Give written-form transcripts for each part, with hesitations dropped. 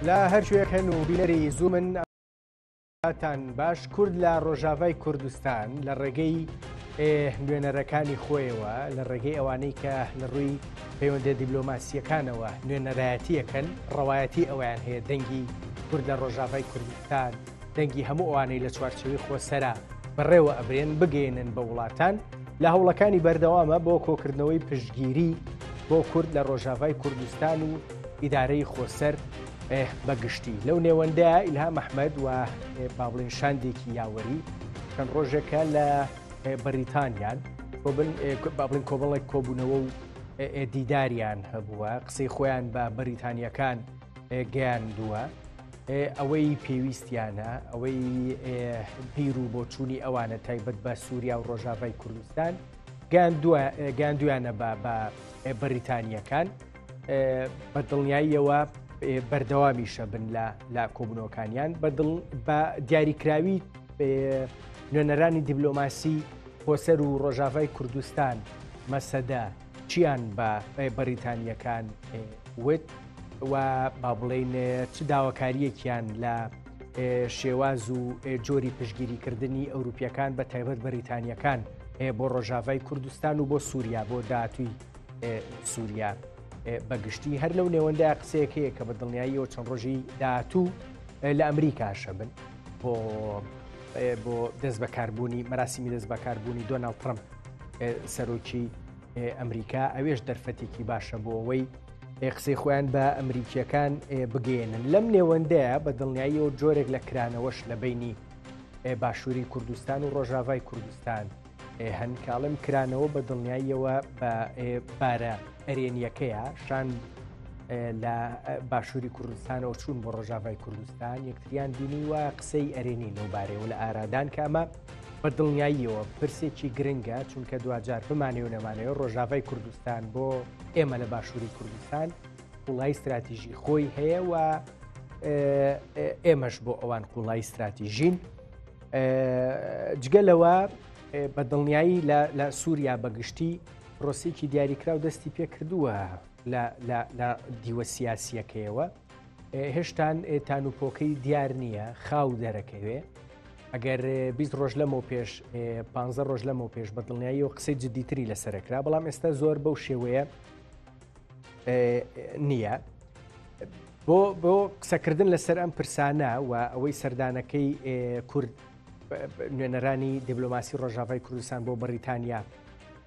لا هەرشوەکەن و بینەری زوومن تان باش کورد لە ڕۆژاوای کوردستان لە ڕێگەی نوێنەرەکانی خۆیەوە لە ڕێگەی ئەوانەی کە لە ڕووی پەیوەندە دیبلۆماسیەکانەوە نوێنەرایەتیەکەن ڕەوایەتی ئەویان هەیە دەنگی کورد لە ڕۆژاوای کوردستان دەنگی هەموو ئەوانەی لە چوارچەوەی خۆسەرا بەڕێوە ئەبرێن بگەێنن بە وڵاتان لە هەوڵەکانی بەردەوامە بۆ کۆکردنەوەی پشتگیری بۆ کورد لە ڕۆژاوای کوردستان و ئیدارەی خۆسەر بەگشتی لەو نێوەندەیە ئیلهام ئەحمەد و باڵێن شاندێکی یاوەری چەند ڕۆژێکە لە بەریتانیان باڵێن کۆمەڵێک کۆبوونەوە و دیداریان هەبووە قسەی خۆیان بە بەریتانیەکان گەیاندووە ئەوەی پێویستیانە ئەوەی پیر و بۆچوونی ئەوانە تایبەت بە سووریا و ڕۆژاوای کوردستان گەاندویانە بە بەریتانیەکان بە دڵنیاییەوە بەردەوامیشە بن لە کۆبوونەوەکانیان بە دیاریکراوی نوێنەرانی دیبلۆماسی خۆسەر و ڕۆژاوای کوردستان مەسەدا چیان بە بەریتانیەکان وت و با بڵێن چ داواکاریەکیان لە شێواز و جۆری پشتگیریکردنی ئەوروپیەکان بە تایبەت بەریتانیەکان بۆ ڕۆژاوای کوردستان و بۆ سووریا بۆ داهاتووی سووریا بەگشتی هەر لەو نێوەندای قسەیەکەیە کە بە دڵنیاییەوە چەند ڕۆژی داهاتوو لە ئەمریکاشە بن بۆ دەست بەکاربوونی مەراسیمی دەست بەکاربوونی دۆناڵد ترەمپ سەرۆکی ئەمریکا ئەوێش دەرفەتێکی باشە بۆ ئەوەی قسەی خۆیان بە ئەمریکیەکان بگەێنن لەم نێوەندەیە بە دڵنیاییەوە جۆرێک لە کرانەوەش لە بینی باشووری کوردستان و ڕۆژاوای کوردستان هەنکاڵم کرانەوە بە دڵنیاییەوە بە بارە ئەرێنیەکەیە شان لە باشووری کوردستانەوە چوون بۆ ڕۆژاوای کوردستان یەکتریان بینی وە قسەی ئەرێنی لەو بارەوە لە ئارادان کە ئەمە بە دڵنیاییەوە پرسێکی گرنگە چونکە دوجار بمانێ و نەمانەوە ڕۆژاوای کوردستان بۆ ئێمە لە باشووری کوردستان قوڵای استراتیژی خۆی هەیە و ئێمەش بۆ ئەوان قوڵای استراتیژین جگەلەوە بە دڵنیایی لە سووریا بەگشتی پرۆسێکی دیاریکرا و دەستی پێ کردووە لە دیوە سیاسیەکەیەوە هێشتان تانوپۆکەی دیار نییە خاو دەرەکەوێ ئەگەر 20 ڕۆژ لەمەوە پێش 15 ڕۆژ لەمەوە پێش بە دڵنیاییەوە قسەی جدیتری لەسەرکرا بەڵام ئێستا زۆر بەو شێوەیە نییە بۆ قسەکردن لەسەر ئەم پرسانە و ئەوەی سەردانەکەی کورد نوێنەرانی دیبلۆماسی ڕۆژاوای کوردستان بۆ بەریتانیا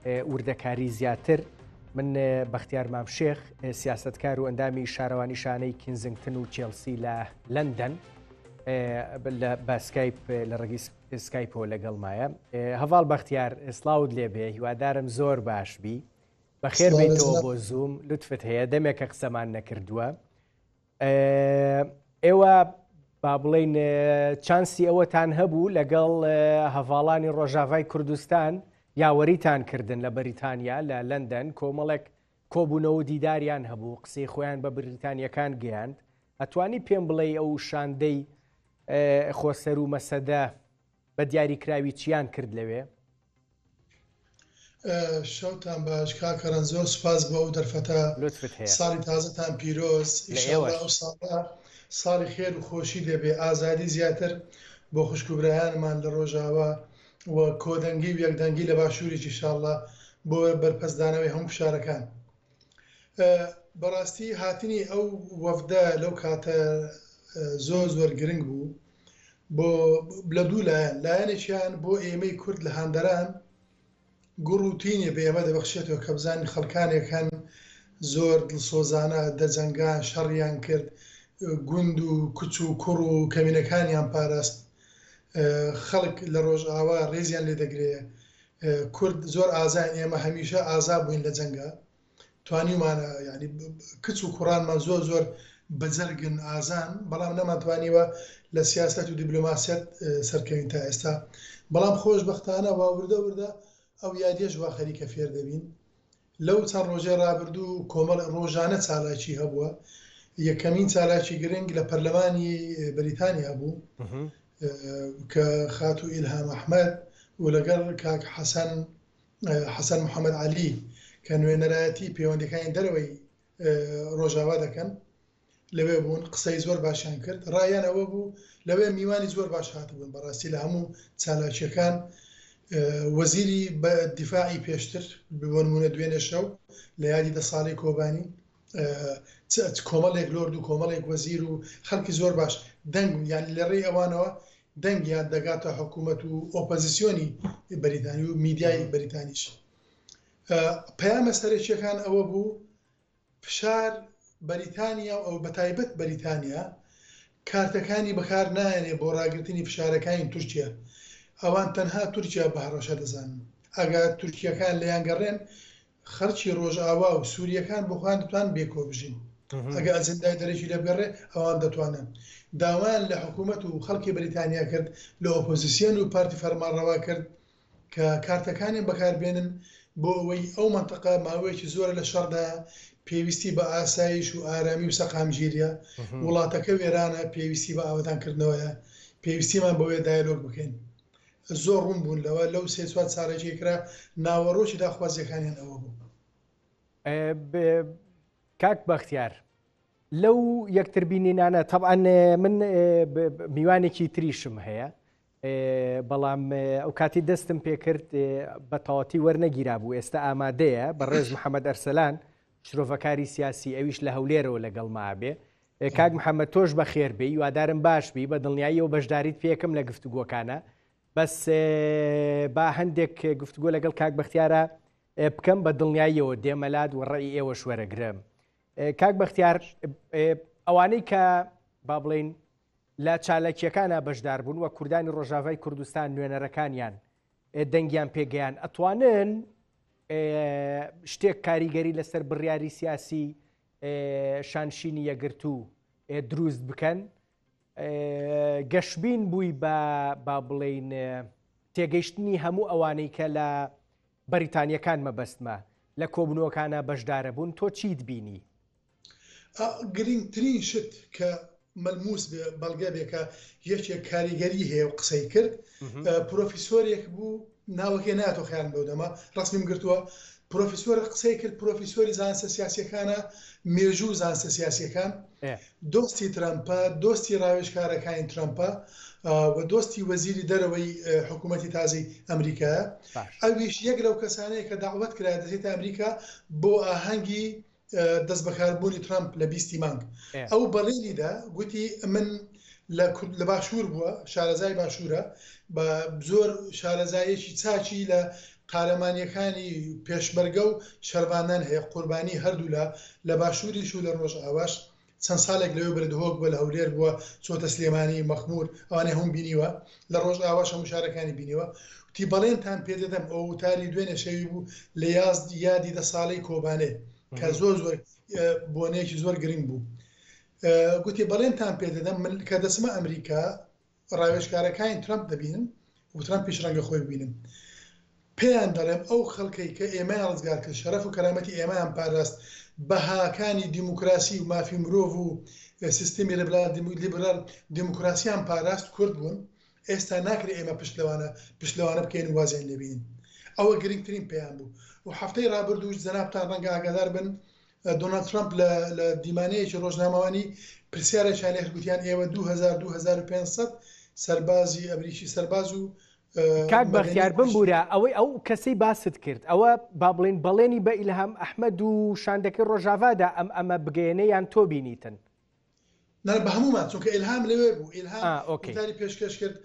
وردەکاری زیاتر من بەختیار مامشێخ سیاستکار و ئەندامی شارەوانی شانەی کینزنگتن و چێلسی لە لەندەن بە سکایپ لە ڕێگەی سکایپەوە لەگەڵمایە هەڤاڵ بەختیار سلااوت لێبێ هیوادارم زۆر باشبی بەخێر بیتەوە بۆ زووم لوتفت هەیە دەمێکە قسەمان نەکردووە ئێوە با بڵێن چانسی ئەوەتان هەبوو لەگەڵ هەڤاڵانی ڕۆژاوای کوردستان یاوەریتان کردن لە بەریتانیا لە لەندەن کۆمەڵێک کۆبوونەوە دیداریان هەبوو قسەی خۆیان بە بریتانیەکان گەیاند ئەتوانی پێم بڵێ ئەو شاندەی خۆسەر و مەسەدە بە دیاریکراوی چیان کرد لەوێ شەوتان باش کاکەرەن زۆر سوپاس بۆ ئەو دەرفەتە ساڵی تازەتان پیرۆز ساڵی خێر و خۆشی لێبێ ئازادی زیاتر بۆ خوشکوبرایانمان لە ڕۆژاوا و کۆدەنگی و یەکدەنگی لە باشووریی شاڵە بۆ بەرپەسدانەوەی هەموو شارەکان بەڕاستی هاتنی ئەو وەفدە لەو کاتە زۆر گرنگ بوو بۆ لە دوو لایەنێکیان بۆ ئێمەی کورد لە هاندەران گوڕوتینێ بە ئێمە دەبەخشێتەوە کە بزانین خەڵکانێکان زۆر دڵسۆزانە دەجەنگان شەڕیان کرد گوند و کوچ و کوڕ و کەمینەکانیان پاراست خەڵک لە ڕۆژئاوا ڕێزیان لێ دەگرێت کورد زۆر ئازان ئێمە هەمیشە ئازا بووین لە جەنگە توانیمانە ینی کچ و کوڕانمان زۆر بەجەرگن ئازان بەڵام نەمانتوانیوە لە سیاست و دیبلۆماسیەت سەرکەوین تا ئێستا بەڵام خۆشبەختانە وردە ئەو یادیەش وا خەریکە فێر دەبین لەو چەند ڕۆژێ ڕابردوو کۆمەڵ ڕۆژانە چالاکی هەبووە یەکەمین چالاکی گرنگ لە پەرلەمانی بەریتانیا بوو کە خاتو ئیلهام ئەحمەد و لەگەڵ کاک حەسەن محەممەد عەلی کە نوێنەرایەتی پەیوەندیەکانی دەرەوەی ڕۆژاوا دەکەن لەوێ بوون قسەی زۆر باشیان کرد ڕایان ئەوە بوو لەوێ میوانی زۆر باش هاتبوون بەڕاستی لە هەموو چالاکیەکان وەزیری بە دیفاعی پێشتر بۆ نمونە دوێنێ شەو لە یادی 10 ساڵی کۆبانی کۆمەڵێک لۆرد و کۆمەڵێک وەزیر و خەڵکی زۆر باش دەنگ یانی لەڕێی ئەوانەوە دەنگیان دەگاتە حکوومەت و ئۆپۆزیسیۆنی بەریتانی و میدیای بەریتانیش پەیامە سەرەکیەکان ئەوە بوو فشار بەریتانیا ئەو بەتایبەت بەریتانیا کارتەکانی بەکار نایەنێ بۆ ڕاگررتنی فشارەکانی تورکیا ئەوان تەنها تورکیا بە هەڕەشە دەزانن ئەگە تورکیەکان لەیان گەڕێن خەرچی ڕۆژئاوا و سووریەکان بخوان دەتوان بێکۆ بژین ئەگە ئەجندای دەرەکی لەبگەڕێ ئەوان دەتوانن داوایان لە حکوومەت و خەڵکی بەریتانیا کرد لە ئۆپۆزیسیۆن و پارتی فەرمانڕەوا کرد کە کارتەکانی بەکاربێنن بۆ ئەوەی ئەو منتەقە ماوەیەکی زۆرە لە شەڕدا پێویستی بە ئاسایش و ئارامی و سەقامگیریە وڵاتەکە وێرانە پێویستی بە ئاوەدانکردنەوەیە پێویستیمان بەوەیە دایلۆگ بکەین زۆر ڕوون بوون لەوە لەو سێ چوار ساڵێکێکرا ناوەڕۆکی داخوازیەکانیان ئەوە بوو. کاک بەختیار لەو یەکتربینینانە تەبعاً من میوانێکی تریشم هەیە بەڵام ئەو کاتی دەستم پێکرد بە تەواتی وەرنەگیرا بوو ئێستا ئامادەیە بەڕێز محەممەد ئەرسەلان شرۆڤەکاری سیاسی ئەویش لە هەولێرەوە لەگەڵ مابێ کاک محەممەد تۆش بە خێربی وادارم باشبی بە دڵنیایی و بەشداریت پێکەم لە گفتوگۆکانە بەس با هەندێک گفتوگۆ لەگەڵ کاک بەختیارە بکەم بە دڵنیاییەوە دێمەلات و ڕێی ئێوە شوەرەگرم. کاک بەختیار ئەوانەی کە با بڵین لە چالاکیەکانە بەشدار بوون وە کوردانی ڕۆژاوای کوردستان نوێنەرەکانیان دەنگیان پێگەیان ئەتوانن شتێک کاریگەری لەسەر بڕیاری سیاسی شانشینی یەکگرتوو دروست بکەن گەشتبین بووی با بڵین تێگەیشتنی هەموو ئەوانەی کە لە بەریتانیەکان مەبەستمە لە کۆبنەوەکانە بەشدارە بوون تۆ چیت بینی؟ گرنگترین شت کە مەلموس بەڵگە بێکە یەکێک کاریگەری هەیە و قسەی کرد پرۆفیسۆرێک بوو ناوەکەی ناتۆ خیان بەو دەما ڕستمیم گرتووە پرۆفیسۆر قسەی کرد پرۆفیسۆری زانستە سیاسیەکانە مێژوو زانستە سیاسیەکان دۆستی ترامپە دۆستی ڕاوێژکارەکانی ترامپە و دۆستی وەزیری دەرەوەی حکوومەتی تازەی ئەمریکایە ئەویش یەک لەو کەسانەیە کە داوەت کرا دەچێتە ئەمریکا بۆ ئاهەنگی دەست بەکاربوونی ترامپ لە 20 مانگ ئەو بەڵێنیدا گوتی من لە باشوور بووە شارەزای باشوورە بە زۆر شارەزایەکی چاچی لە قارەمانیەکانی پێشمەرگە و شەروانان هەیە قوربانی هەردوو لە باشووریش و لە ڕۆژ ئاواش چەند ساڵێک لەوێ بردهۆک بووە لە هەولێر بووە چۆتە سلێمانی مەخمور ئەوانێ هەم بینیوە لە ڕۆژ ئاواش هەموو شارەکانی بینیوە تی بەڵێنتان پێدەدەم ئەو وتاری دوێنێ شەوی بوو لە یادی 10 ساڵەی کۆبانێ کە زۆر بۆنەیەکی زۆر گرنگ بوو گوتی بەڵێنتان پێدەدەم من کە دەچمە ئەمریکا ڕاوێژکارەکانی ترامپ دەبینم و ترامپ پیشڕەنگە خۆی ببینم پێیان دەڵێم ئەو خەڵکەی کە ئێمەیان ڕزگار کرد شەرەف و کەرامەتی ئێمەیان پاراست بەهاکانی دیموکراسی و مافی مرۆڤ و سیستمی لیبرال دیموکراسیان پاراست کورد بوون ئێستا ناکرێت ئێمە پشتلەوانە بکەین وازیان لێبین ئەوە گرنگترین پێیان بوو و هەفتەی ڕابردووش جەنابتان ڕەنگە ئاگادار بن دۆنالد ترامپ لە دیمانەیەکی ڕۆژنامەوانی پرسیارێکیان لێ گوتیان ئێوە 2500 سەربازی ئەمریکی سەرباز و کاک بەختیار بمبورە ئەوەی ئەو کەسەی باست کرد ئەوە با بڵێن بەڵێنی بە ئیلهام ئەحمەد و شاندەکەی ڕۆژاوادا ئەمە بگەێنەیان تۆ بینیتن بە هەمومان چونکە ئیلهام لەوێ بوو ئیلهام بوتاری پێشکەش کرد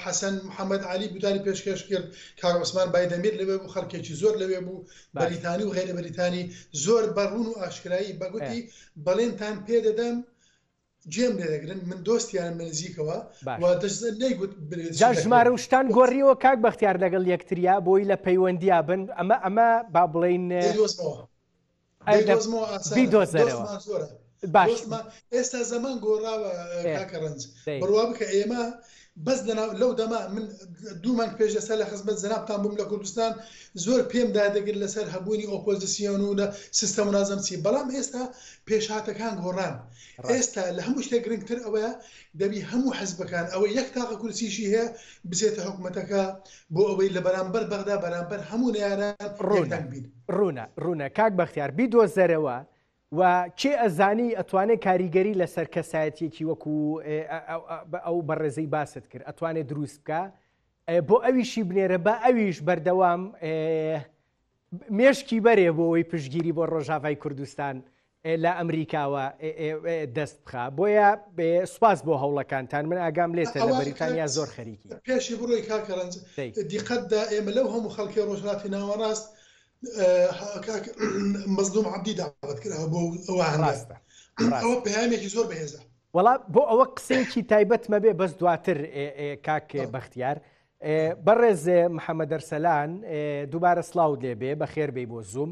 حەسەن محەممەد علی بوتاری پێشکەش کرد کاک عوسمان بایدەمیر لەوێ بوو خەڵکێکی زۆر لەوێ بوو بەریتانی و غیرە بەریتانی زۆر بەڕوون و ئاشکرایی بەگوتی بەڵێنتان پێدەدەم جێم لێدەگرن من دۆستیان نزیکەوە جا ژمارە وشتان گۆڕیەوە کاک بەختیار لەگەڵ یەکتریا بۆی لە پەیوەندیا بن ئەمە با بڵێن بیدۆزەرەوە باش ئێستا زەمان گۆڕاوە کاکە ڕەنج بڕوا بکە ئێمە بەس لەو دەما من 2 مانگ پێش ئێستا لە خزمەت جەنابتان بووم لە کوردستان زۆر پێم دادەگرت لەسەر هەبوونی ئۆپۆزیسیۆن و لە سیستەم منازەمچی بەڵام ئێستا پێشهاتەکان گۆڕان ئێستا لە هەموو شتێک گرنگتر ئەوەیە دەبی هەموو حزبەکان ئەوە یەک تاقە کورسیشی هەیە بچێتە حکوومەتەکە بۆ ئەوەی لە بەرامبەر بەغدا بەرامبەر هەموو نێران ڕوونە کاک بەختیار بیدۆزەرەوە و چێ ئەزانی ئەتوانێت کاریگەری لەسەر کەسایەتیەکی وەکو ئەو بەڕێزەی باست کرد ئەتوانێت دروست بکە بۆ ئەویشی بنێرە بە ئەویش بەردەوام مێشکی بەرێ بۆەوەی پشتگیری بۆ ڕۆژاوای کوردستان لە ئەمریکاوە دەست بخە بۆیە سوپاس بۆ هەوڵەکانتان من ئاگام لێتە لە بەریتانیا زۆر خەریکی پێشی بڕۆی کاکەرەنج دیقەتدا ئێمە لەو هەموو خەڵکی ڕۆژهەڵاتی ناوەڕاست مەزلوم عەبدی داوەت کراوە بۆ ئەوە پەیامێکی زۆر بەهێزە وەڵا بۆ ئەوە قسەیەکی تایبەت مەبێ بەس دواتر کاک بەختیار بەڕێز محەممەد ئەرسەلان دووبارە سلااو لێبێ بە خێربەی بۆ زووم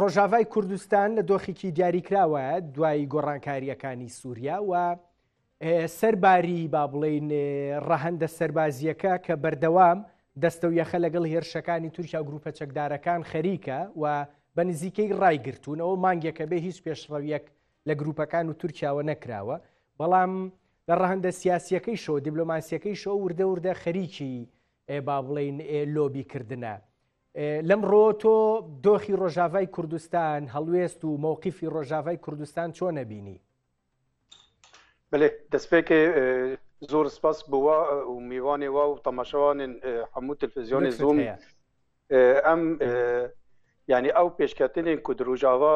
ڕۆژاوای کوردستان لە دۆخێکی دیاریکراوە دوای گۆڕانکاریەکانی سووریا و سەرباری با بڵێن ڕەهەندە سەربازیەکە کە بەردەوام دەستە و یەخە لەگەڵ هێرشەکانی تورکیا و گروپە چەکدارەکان خەریکە و بە نزیکەی ڕایگرتوونەوە مانگێکە بێ هیچ پێشڕەویەک لە گروپەکان و تورکیاوە نەکراوە بەڵام لە ڕەهەندە سیاسیەکەی شۆ دیبلۆماسیەکەی شۆ وردە وردە خەریکی با بڵێن لۆبیکردنە لەمڕۆ تۆ دۆخی ڕۆژاوای کوردستان هەڵوێست و مووقیفی ڕۆژاوای کوردستان چۆن نەبینی؟ بەێ دەستپێکێ زۆر سپاس بووە و میوانێ وا و تەماشەوانن هەموو تلڤیزیۆنی زوم ئەم یعنی ئەو پێشکەتنێن کو ڕۆژاوا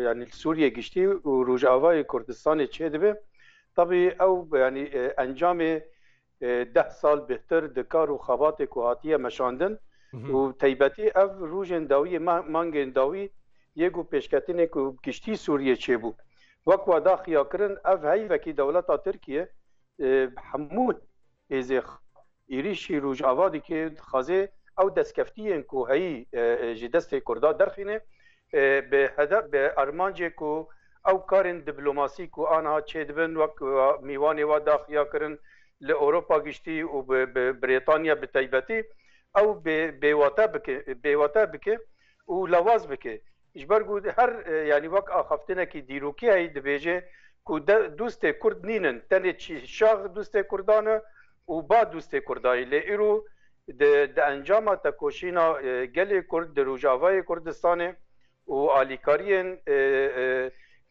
ینی سووریە گشتی و ڕۆژاوای کوردستانی چێ دەبێ طبی ئەو ینی ئەنجامێ 10 سال بهتر دکار و خەباتێک و هاتیە مەشاندن و تایبەتی ئەv ڕوژên dawiyê mangên dawî yek û pêşketinê ku giştî Sûriyê çêbû wek wa daxiya kirin ev heyvekî dewleta Tirkiye hemû êzê êrişî Rojava dike dixwaze ew destkeftiyên ku heyî ji destê Kurda derxîne bi hedef bi armancê ku ew karên diplomasî ku aniha çêdibin wek mîvanê wa daxiya kirin li Ewropa giştî û bi Brêtanya bi taybetî ew bêwate bike û lawaz bike ji ber ku her yanî wek axaftinekî dîrokî heyî dibêje ku dûstê Kurd nînin tenê şax dûstê Kurdan e û ba dûstê Kurdayê lê îro di encama tekoşîna gelê Kurd di Rojavayê Kurdistanê û alîkariyên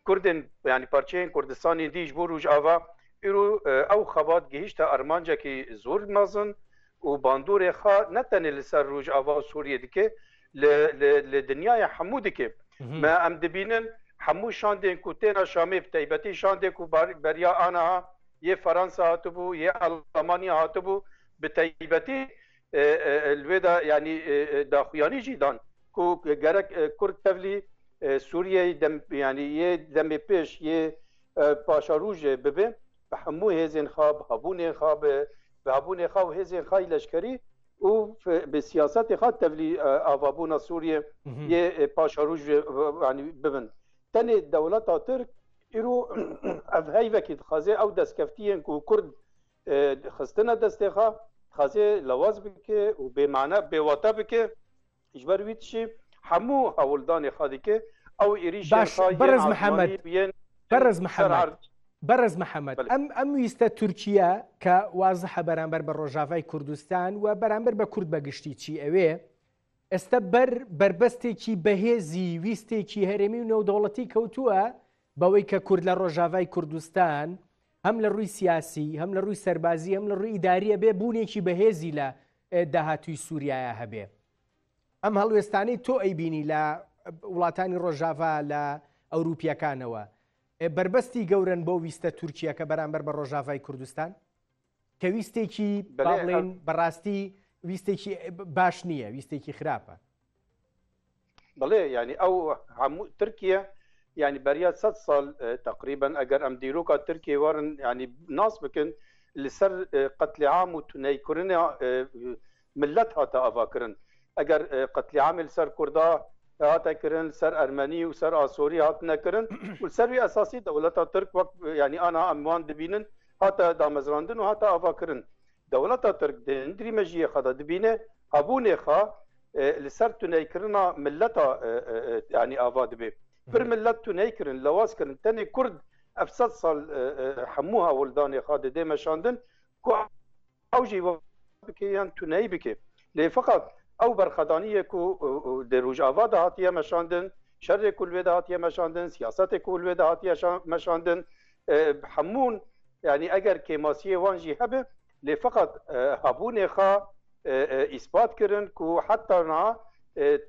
Kurdên yanî parçeyên Kurdistanê dî ji bo Rojava îro ew xebat gihîşte armancekî zor mezin û bandorê xwe ne tenê li ser Rojava Sûriyê dike li dinyaya hemû dike me em dibînin hemû şandên ku têna Şamê bi taybetî şandê ku beriya aniha yê Fransa hatibû yê Almanya hatibû bi taybetî li wê de yanî daxuyanî jî dan ku gerek Kurd tevlî Sûriyeyê yanî yê demê pêş yê paşarûjê bibe bi hemû hêzên xwe bi hebûnê xwe bi habûnê xwe û hêzên xwe leşkerî û bi siyasetê xwe tevlî avabûna Sûriyê yê paşarûj yanî bibin tenê dewleta Tirk îro ev heyvekî dixwaze ew destkeftiyên ku Kurd xistine destê xwe dixwaze lewaz bike û bêmane bêwate bike ji ber wî tişî hemû hewldanê xwe dike ew êrişên xwe بەرز محەممەد بەرز محەممەد ئەم ویستە تورکیا کە وازحە بەرامبەر بە ڕۆژاوای کوردستان و بەرامبەر بە کورد بەگشتی چی ئەوێ ئێستا بربەستێکی بەهێزی ویستێکی هەرێمی و نێودەوڵەتی کەوتووە بەوەی کە کورد لە ڕۆژاوای کوردستان هەم لە ڕووی سیاسی هەم لە ڕووی سەربازی هەم لە ڕووی ئیداریە بێ بوونێکی بەهێزی لە داهاتووی سووریایە هەبێ ئەم هەڵوێستانەی تۆ ئەیبینی لە وڵاتانی ڕۆژاوا لە ئەوروپیەکانەوە بربەستی گەورن بۆ ویستە تورکیا کە بەرامبەر بە ڕۆژاوای کوردستان کە ویستێکی باڵێن بەڕاستی ویستێکی باش نییە ویستێکی خراپە بەڵێ ینی ئەو هەموو تورکیا ینی بەریا 100 سال تقریبا ئەگەر ئەم دیرۆکە تورکیە وەرن ینی ناس بکن لەسەر قەتلیعام و تونەیکردنە ملت هاتە ئاواکردن ئەگەر قەتلیعامی لەسەر کووردا هاتە kirin ser Ermenî û ser Asorî hatine kirin û ser wî esasî dewleta Tirk wek yanî ana em wan dibînin hate damezrandin û hate avakirin dewleta Tirk di hindirî mejiyê xwe de dibîne hebûnê xwe li ser tunêkirina milleta yanî ava dibe pir millet tunêkirin lewaz kirin tenê Kurd ev 100 sal hemû hewldanê xwe didê meşandin ku ew jî bike yan tuneyî bike lê feqat ew berxedaniyê ku di Rojava de hatiye meşandin شر كل ودا هاتيه مشاندن سياسات كل ودا هاتيه مشاندن همون يعني اگر كيماسيه وانجي هبه لفقط هبون خا اثبات كرن كو حتى نا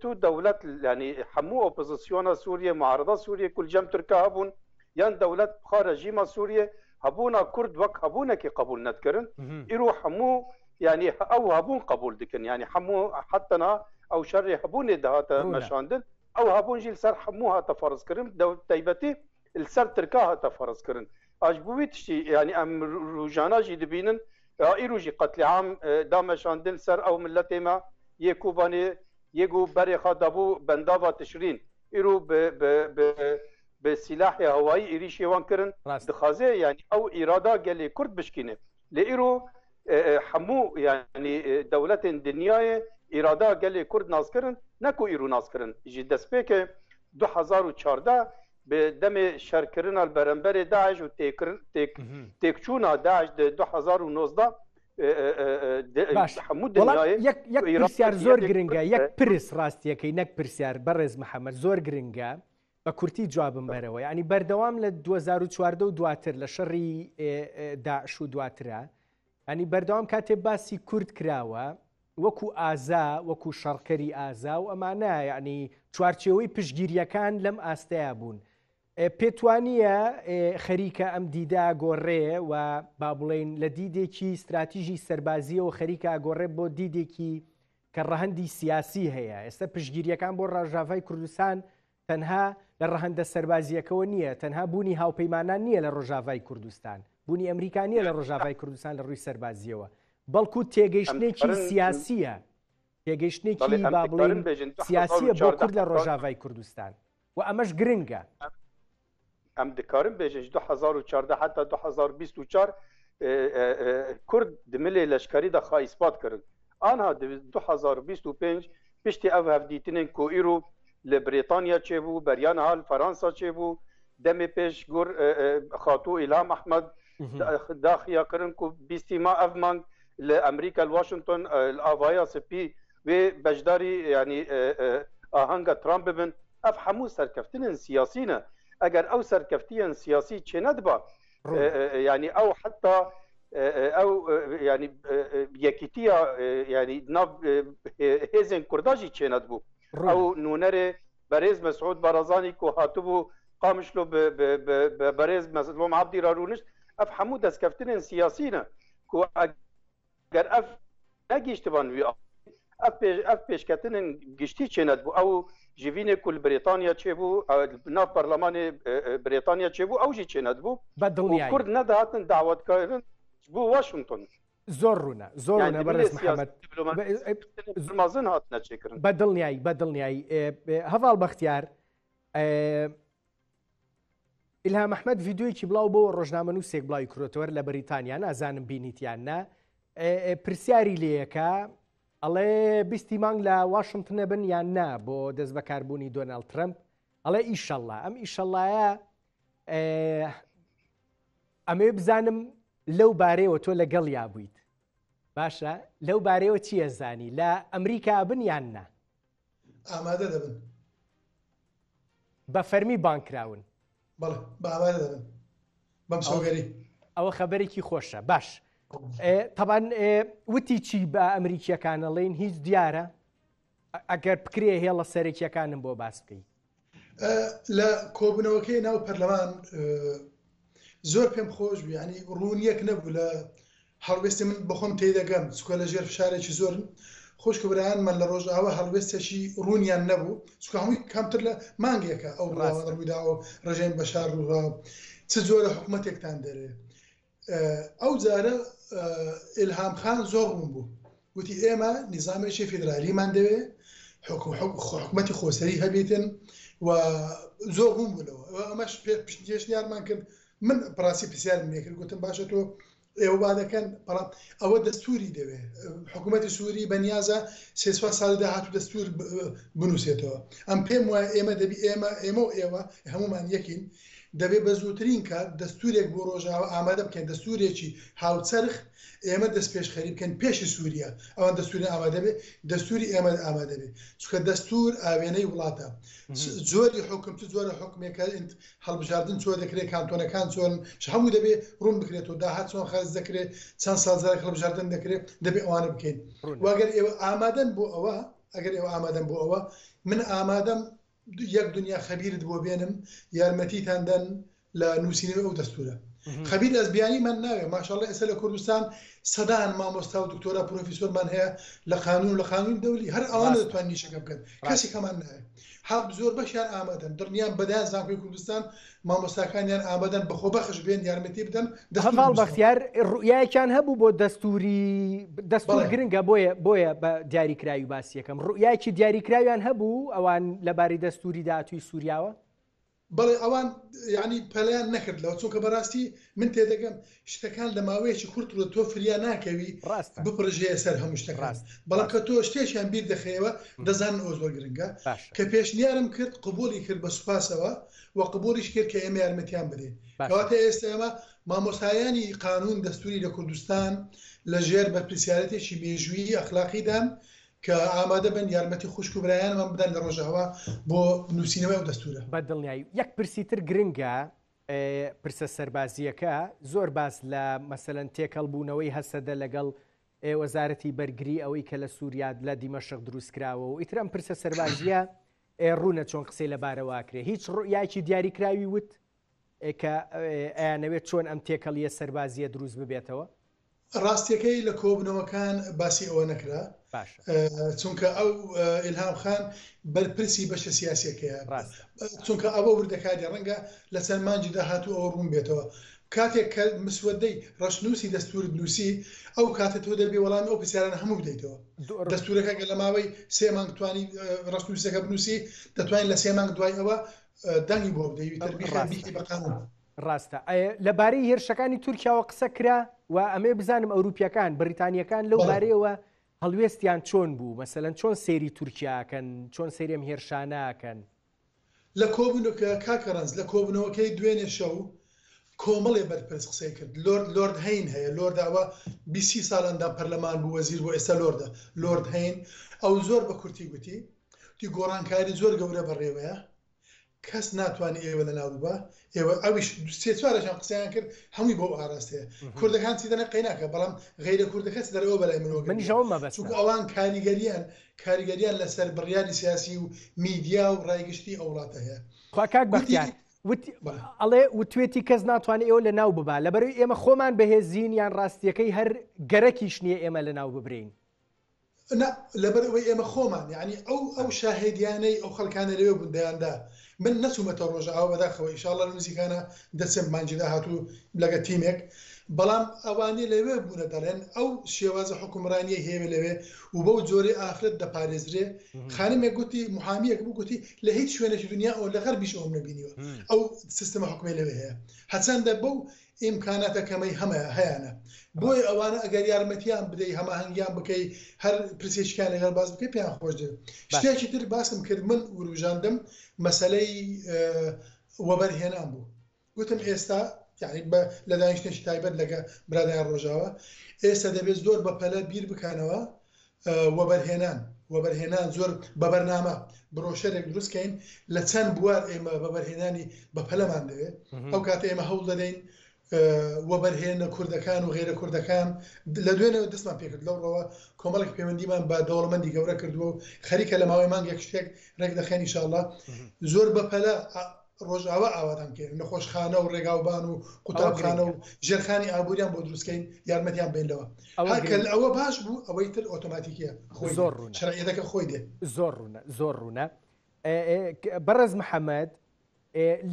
تو دولت يعني حمو اوبوزيسيون سوريا معارضه سوريا كل جم تركا هبون ين دولت خارجيما سوريا هبونا كرد وك هبونا كي قبول نتكرن يروح حمو يعني او هبون قبول دكن يعني حمو حتى نا او شر هبون دهات مشاندن او هبون جيل سر حموها تفرز كرن دو تيبتي السر تركاها تفرز كرن اجبويت يعني ام روجانا جي دبينن ايروجي قتل عام دامشاندن سر او ملتما يكوباني يجو بري خدابو بندافا تشرين ايرو بسلاح هوائي ايريشي وان كرن دخازي يعني او اراده قال كرد بشكينه لايرو حمو يعني دولة دنياي اراده قال كرد ناس كرن نكو ايرو ناس كرن جي دسبيك 2014 بدم شركرن البرنبر داعش وتيكشونا داعش 2019 حمود دنیای یک پرسیار زۆر گرنگە یەک پرس ڕاستیەکەی نەک پرسیار بەڕێز محەممەد زۆر گرنگە بە کورتی جوابم بەرەوە ینی بەردەوام لە 2014 و دواتر لە شەڕی داعش و دواترە ینی بەردەوام کاتێ باسی کورد کراوە وەکو ئازا وەکو شەڕکەری ئازا و ئەمانە یعنی چوارچێوەی پشگیریەکان لەم ئاستەیە بوون پێتوانیە خەریکە ئەم دیدا گۆڕێ و با بڵێن لە دیدێکی استراتیژی سەربازیەوە خەریکە گۆڕێ بۆ دیدێکی کە ڕەهەندی سیاسی هەیە ئێستا پشگیریەکان بۆ ڕۆژاوای کوردستان تەنها لە ڕەهەندە سەربازیەکەوە نییە تەنها بوونی هاوپەیمانان نییە لە ڕۆژاوای کوردستان بوونی ئەمریکانیە لە ڕۆژاوای کوردستان لە ڕووی سەربازیەوە بەڵکو تێگەیشتێکی سیاسیە تێگەیشتێکی با بڵێن سیاسیە بۆ کورد لە ڕۆژاوای کوردستان و ئەمەش گرنگە ام دکارم بیجن 2014 حتی 2024 کرد دملی لشکری دا خواه اثبات کرد آنها 2025 پشتی او هفدیتنین که ایرو لبریتانیا چه بو بریان حال فرانسا چه بو دم پیش گر خاطو الهام احمد داخیا کرن که بیستی ما افمانگ لامریکا الواشنطن الاوایا سپی و بجداری یعنی آهنگ ترامپ بن اف همو سرکفتنین سیاسی نه اگر او سرکفتیان سیاسی چه ندبا يعني او حتى او يعني يكيتيا يعني ناف هيزن كرداجي چه ندبو او نونر بريز مسعود برزاني كو هاتبو قامشلو بريز مسلوم عبدي رارونش اف حمود اسكفتن سياسينا كو اگر اف نگيشتبان وي اف پیشکتن گشتی چه ندبو او جیوین کل بریتانیا چه بو نا پارلمان بریتانیا چه بو او جی چه ندبو و کرد ندهاتن دعوت کردن بو واشنطن زۆرڕوونە زۆرڕوونە بەڕێز محەممەد مازن هاتنە چێکردن بەدڵنیایی هەڤاڵ بەختیار ئیلهام ئەحمەد ڤیددیۆیەکی بڵاو بۆ ڕۆژنامە نووسێک بڵاوی کرۆتەوەر لە بەریتانیا نازانم بینیتیان نا پرسیاری لێیەکە ئەڵێ بیستی مانگ لە واشنگتن بن یان نا بۆ دەست بەکاربوونی دۆناڵد ترەمپ ئەڵێ ئیشەڵڵا ئەم ئیشەڵڵایە ئەمێ بزانم لەو بارەیەوە تۆ لەگەڵ یا بوویت باشە لەو بارەیەوە چییە زانی لە ئەمریکا بن یان نا ئامادە دەبن بە فەرمی بانکراون بەڵێ ئامادە دەبن بەم سۆگەری ئەوە خەبەرێکی خۆشە باش طبعاً وتی چی بە ئەمریکیەکانەڵێن هیچ دیارە ئەگەر بکرێ هێڵە سەرێکیەکانم بۆ باس بکەیت لە کۆبنەوەکەی ناو پەرلەمان زۆر پێم خۆش بوو ینی ڕوونیەک نەبوو لە هەڵوێستی من بەخۆم تێدەگەم چکە لە ژێر فشارێکی زۆرن خۆشکە برایانمان لە ڕۆژئاوە هەڵوێستێکی ڕوونیان نەبوو چکە هەمووی کەمتر لە مانگێکە ئەو ڕوویداوە ڕژەین بەشار ڕووڕا چ جۆرە حکوومەتێکتان دەرێ ئەو جارە ئیلهام خان زۆر ڕوون بوو وتی ئێمە نیزامێکی فیدرالیمان دەوێ حکوومەتی خۆسەری هەبێتن و زۆر ڕوون بوونەوە ئەمەش پێشنیارمان کرد من پراسی پرسیارم لێ کرد گوتم باشە تۆ ئێوە با دەکەن بەڵام ئەوە دەستوری دەوێ حکوومەتی سووری بەنیازە سێسوا ساڵی داهاتوو دەستور بنووسێتەوە ئەم پێم وایە ئێمە دەبی ئێمە و ئێوە هەمومان یەکین دەبێت بە زووترین کات دەستورێک بۆ ڕۆژاوە ئامادە بکەین دەستورێکی هاوچەرخ ئێمە دەست پێش خەریب بکەین پێشی سووریا ئەوان دەستوری ئامادە بێ دەستوری ئێمە ئامادە بێ چونکە دەستور ئاوێنەی وڵاتە زۆری حکم زۆرە حکمێکە هەڵبژاردن چۆ دەکرێت کانتۆنەکان چۆن هەموو دەبێت ڕوون بکرێتەوە داهات چۆن خەرج دەکرێت چەند سازارێک هەڵبژاردن دەکرێت دەبێت ئەوانە بکەین واگەر ئێوە ئامادەن بۆ ئەوە ئەگەر ئێوە ئامادەن بۆ ئەوە من ئامادەم یەک دنیا خەبیرت بۆ بێنم یارمەتیتاندەن لە نووسینەوە ئەو دەستورە خەبیر ئەزبیانی من ناوێ ماشاءالله ئێستا لە کوردستان سەدان مامۆستا و دکتۆرە پرۆفیسۆرمان هەیە لە قانون دەولی هەر ئەوانە دەتوانین نیشەکە بکەن کەسی کەمان نایە حاڵ زۆر بەشیان ئامادەن دڕنیان بەدایان زانکۆی کوردستان مامۆستاکانیان ئامادەن بەخۆ بەخش بێن یارمەتی بدەن هەڤاڵ بەختیار ڕوئایەکیان هەبوو بۆ دەستور گرنگە بۆیە بە دیاریکراوی باسی یەکەم ڕوئایەکی دیاریکراویان هەبوو ئەوان لەبارەی دەستوری داهاتووی سووریاوە بەڵێ ئەوان یعنی پەلیان نەکردلەوە چونکە بەڕاستی من تێدەگەم شتەکان لە ماوەیەکی کورتڕە تۆ فریا ناکەوی بپڕژەیە سەر هەموو شتەکان بەڵام کە تۆ شتێکیان بیر دەخەیەوە دەزانن ئەو زۆر گرنگە کە پێشنیارم کرد قبولی کرد بە سوپاسەوە و قبولیش کرد کە ئێمە یارمەتیان بدەین کەواتە ئێستا ئێمە مامۆستایانی قانون دەستوری لە کوردستان لەژێر بەرپرسیارەتێکی مێژوویی ئەخلاقیدان کە ئامادە بن یارمەتی خوشک و برایانمان بدەن لە ڕۆژاوا بۆ نووسینەوەی ئەو دەستورە بە دڵنیایی یەک پرسیتر گرنگە پرسە سەربازیەکە زۆر باس لە مەسەلەن تێکەڵبوونەوەی هەسەدە لەگەڵ وەزارەتی بەرگری ئەوەی کە لە سووریا لە دیمەشق دروستکراوە و ئیترم پرسە سەربازیە ڕوونە چۆن قسەی لەبارەواکرێ هیچ ڕوئایەکی دیاریکراوی وت کە ئەیانەوێت چۆن ئەم تێکەڵیە سەربازیە دروست ببێتەوە ڕاستیەکەی لە کۆبنەوەکان باسی ئەوە نەکرا چونکە ئەو ئیلهام خان بەرپرسی بەشە سیاسیەکەیە چونکە ئەوە وردەکاری ڕەنگە لە چەند مانجی داهاتوو ئەوە ڕوون بێتەوە کاتێک کە مسودەی ڕەشنووسی دەستور نووسی ئەو کاتە تۆ دەبێ وەڵامی ئەو پرسیارانە هەموو بدەیتەوە دەستورەکە لە ماوەی 3 مانگ توانی ڕەشنووسەکە بنووسی دەتوانین لە 3 مانگ دوای ئەوە دەنگی بۆ بدەیت تەربیخی بە قانون ڕاستە لەبارەی هێرشەکانی تورکیاوە قسە کرا و ئەمێ بزانم ئەوروپیەکان بریتانیەکان لەو بارەیەوە هەڵوێستیان چۆن بوو مەسەلەن چۆن سەیری تورکیاکەن چۆن سەیرێم هێرشاناکەن لە کۆبوونەکە کاکەڕەنز لە کۆبوونەوەکەی دوێنێ شەو کۆمەڵێ بەرپرس قسەی کرد لۆرد هەین هەیە لۆرداوە 20 ساڵاندا پەرلەمان بوو وەزیر بۆ ئێستا لۆرد هەین ئەو زۆر بە کورتی گوتی گۆڕانکاری زۆر گەورە بەڕێوەیە کەس ناتوانێت ئێوە لە ناوبە ئێوە ئەویش سێ چوارەشان قسەیان کرد هەمووی بۆ ئاراستەیە کوردەکان چیدەنە قەیناکە بەڵام غەیرە کوردەکەس دەرەوە بەلای منەوە چونکە ئەوان کاریگەریان لەسەر بڕیاری سیاسی و میدیا و ڕایگەشتی ئەو وڵاتە هەیە کاک بەختیار ئەڵێ وتوێتی کەس ناتوانێت ئەوە لە ناو ببا لەبەرەوەی ئێمە خۆمان بەهێزین یان ڕاستیەکەی هەر گەرەکیش نییە ئێمە لە ناو ببرین لەبەرەوەی ئێمە خۆمان یعنی ئەو شاهێدیانەی ئەو خەڵکانە لەوێ بوندیاندا من نەچوومەتە ڕۆژاوە بەداخەوە ئینشاءالله لە نزیکانە دەچم مانجی داهاتوو لەگە تیمێک بەڵام ئەوانەی لەوێ بوونە دەڵێن ئەو شێوازە حکومڕانیە هەیە لەوێ و بەو جۆرەی ئافرەت دەپارێزرێ خانمێک گوتی محامیەک بوو گوتی لە هیچ شوێنێکی دنیا ئەو لە غەربیش ئەوم نەبینیوە ئەو سیستەمە حکومەی لەوێ هەیە هەچەندە بەو ئیمکاناتەکەمەی هەیەە بۆی ئەوانە ئەگەر یارمەتیان بدەی هەماهەنگیان بکەی هەر پرسێکیان لەگەڵ باز بکەی پێیان خۆش دێت شتێکی تر باسم کرد من وروژاندم مەسەلەی وەبەرهێنان بوو گوتم ئێستا یعنی لە دانیشتێکی تایبەت لەگە برادایان ڕۆژاوە ئێستا دەبێت زۆر بەپەلە بیر بکەنەوە وەبەرهێنان زۆر بەبەرنامە بڕۆشەرێک دروستکەین لە چەند بوار ئێمە بەبەرهێنانی بەپەلەمان دەوێت ئەو کاتە ئێمە هەوڵ دەدەین وەبەرهێنە کوردەکان و غێرە کوردەکان لە دوێنەوە دەستمان پێکرد لەوڕەوە کۆمەڵێک پەیوەندیمان بە دەوڵەمەندی گەورە کردووە و خەریکە لە ماوەی مانگێک شتێک ڕێک دەخەین ئینشاءالله زۆر بەپەلە ڕۆژاوە ئاوادانکەین نەخۆشخانە و ڕێگاوبان و قوتابخانە و ژێرخانی ئابووریان بۆ دروستکەین یارمەتیان بینەوە هەرکە ئەوە باش بوو ئەوەی تر ئۆتۆماتیکیە شەرعیەتەکە خۆی دێ زۆر ڕوونە بەڕێز محەممەد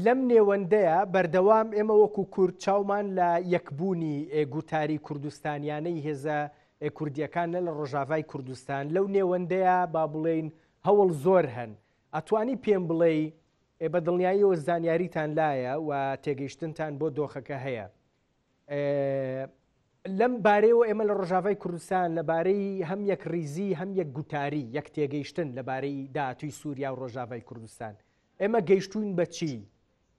لەم نێوەندەیە بەردەوام ئێمە وەکو کورد چاومان لە یەکبوونی گوتاری کوردستانیانەی هێزە کوردیەکانە لە ڕۆژاوای کوردستان لەو نێوەندەیە با بڵێین هەوڵ زۆر هەن ئەتوانی پێم بڵێ بە دڵنیاییەوە زانیاریتان لایە و تێگەیشتنتان بۆ دۆخەکە هەیە لەم بارەیەوە ئێمە لە ڕۆژاوای کوردستان لەبارەی هەم یەک ریزی هەم یەک گوتاری یەک تێگەیشتن لەبارەی داهاتووی سووریا و ڕۆژاوای کوردستان ئێمە گەیشتوین بە چی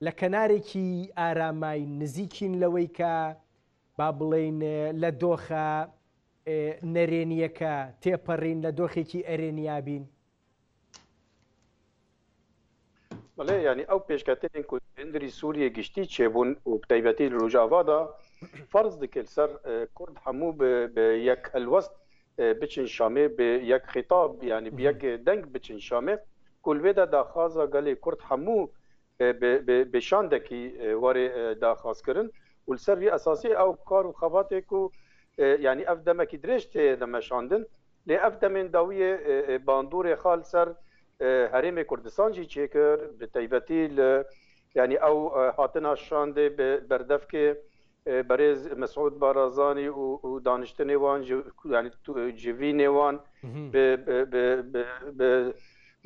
لە کەنارێکی ئارامای نزیکین لەوەی کە با بڵێن لە دۆخە نەرێنیەکە تێپەڕین لە دۆخێکی ئەرێنیابین؟ بەڵێ ینی ئەو پێشکەتێن کو هێندری سووریە گشتی چێبوون و تایبەتی ڕۆژاوادا فەرز دکرد سەر کورد هەموو بە یەک هەلوەست بچن شامێ بە یەک خیتاب ینی بە یەک دەنگ بچن شامێ کولوێدا داخوازە گەلێ کورد هەموو بێشاندێکی وەرێ داخوازکردن و لەسەر ئەساسی ئەو کار و خەباتێک و ینی ئەف دەمەکی درێژ تێ دەمەشاندن لێ ئەف دەمێن داویە باندورێ خال سەر هەرێمێ کوردستان جی چێکرد بە تایبەتی لە ینی ئەو هاتنا شاندێ بەردەفکێ بەرێز مەسعود بارازانی و دانیشتنێ وان ینی جڤینێ وان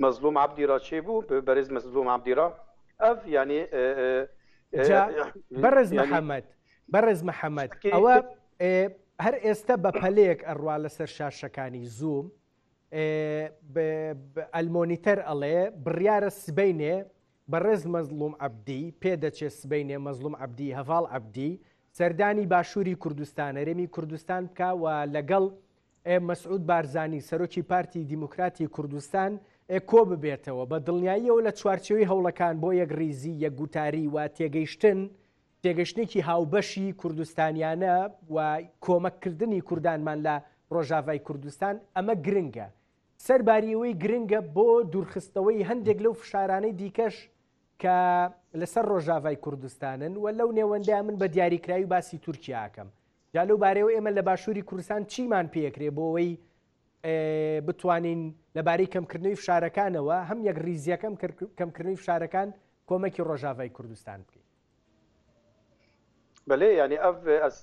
مەزلوم عەبدیرا چێبوو بەرێز مەزلوم عەبدیرا ئەف ینی بەرز محەممەد ئەوە هەر ئێستا بە پەلەیەک ئەڕوا لەسەر شاشەکانی زووم ئەلمۆنیتەر ئەڵێ بڕیارە سبەینێ بەڕێز مەزلوم عەبدی پێدەچێت سبەینێ مەزلوم عەبدی هەڤاڵ عەبدی سەردانی باشووری کوردستان هەرێمی کوردستان بکە و لەگەڵ مەسعود بارزانی سەرۆکی پارتی دیموکراتی کوردستان کۆ ببێتەوە بە دڵنیاییەوە لە چوارچێوەی هەوڵەکان بۆ یەک ریزی یەک گوتاری و تێگەشتێکی هاوبەشی کوردستانیانە و کۆمەککردنی کوردانمان لە ڕۆژاوای کوردستان ئەمە گرنگە سەرباریەوەی گرنگە بۆ دوورخستەوەی هەندێک لەو فشارانەی دیکەش کە لەسەر ڕۆژاوای کوردستانن و لەو نێوەندای من بە دیاریکراوی باسی تورکیاکەم جا لەو بارەوە ئێمە لە باشووری کوردستان چیمان پێکرێ بۆەوەی بتوانین لەبارەی کەمکردنەوەی فشارەکانەوە هەم یەک ریزیەکەم کەمکردنەوەی فشارەکان کۆمەکی ڕۆژاوای کوردستان بکەین. بەڵێ ینی ئەف ئەس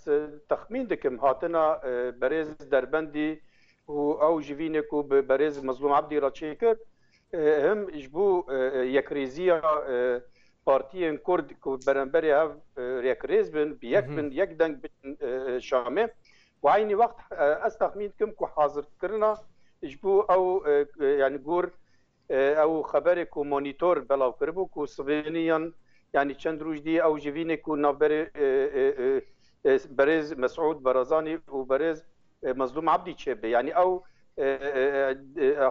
تەخمین دکم هاتنە بەرێز دەربەندی و ئەو ژڤینێک و بەرێز مەزلوم عەبدی ڕاچێ کرد هم ji bo yekrêziya partiyên Kurd ku beremberê hev yekrêz bin bi yek bin yek deng bin Şamê û aynî wext ez texmîn dikim ku hazirkirina ji bo ew yani gor ew xeberê ku monîtor belav kiribû ku sibêniyan yani çend roj dî ew jivînê ku navberê berêz Mesûd Barazanî û berêz Mezlûm Abdî çêbe yani ew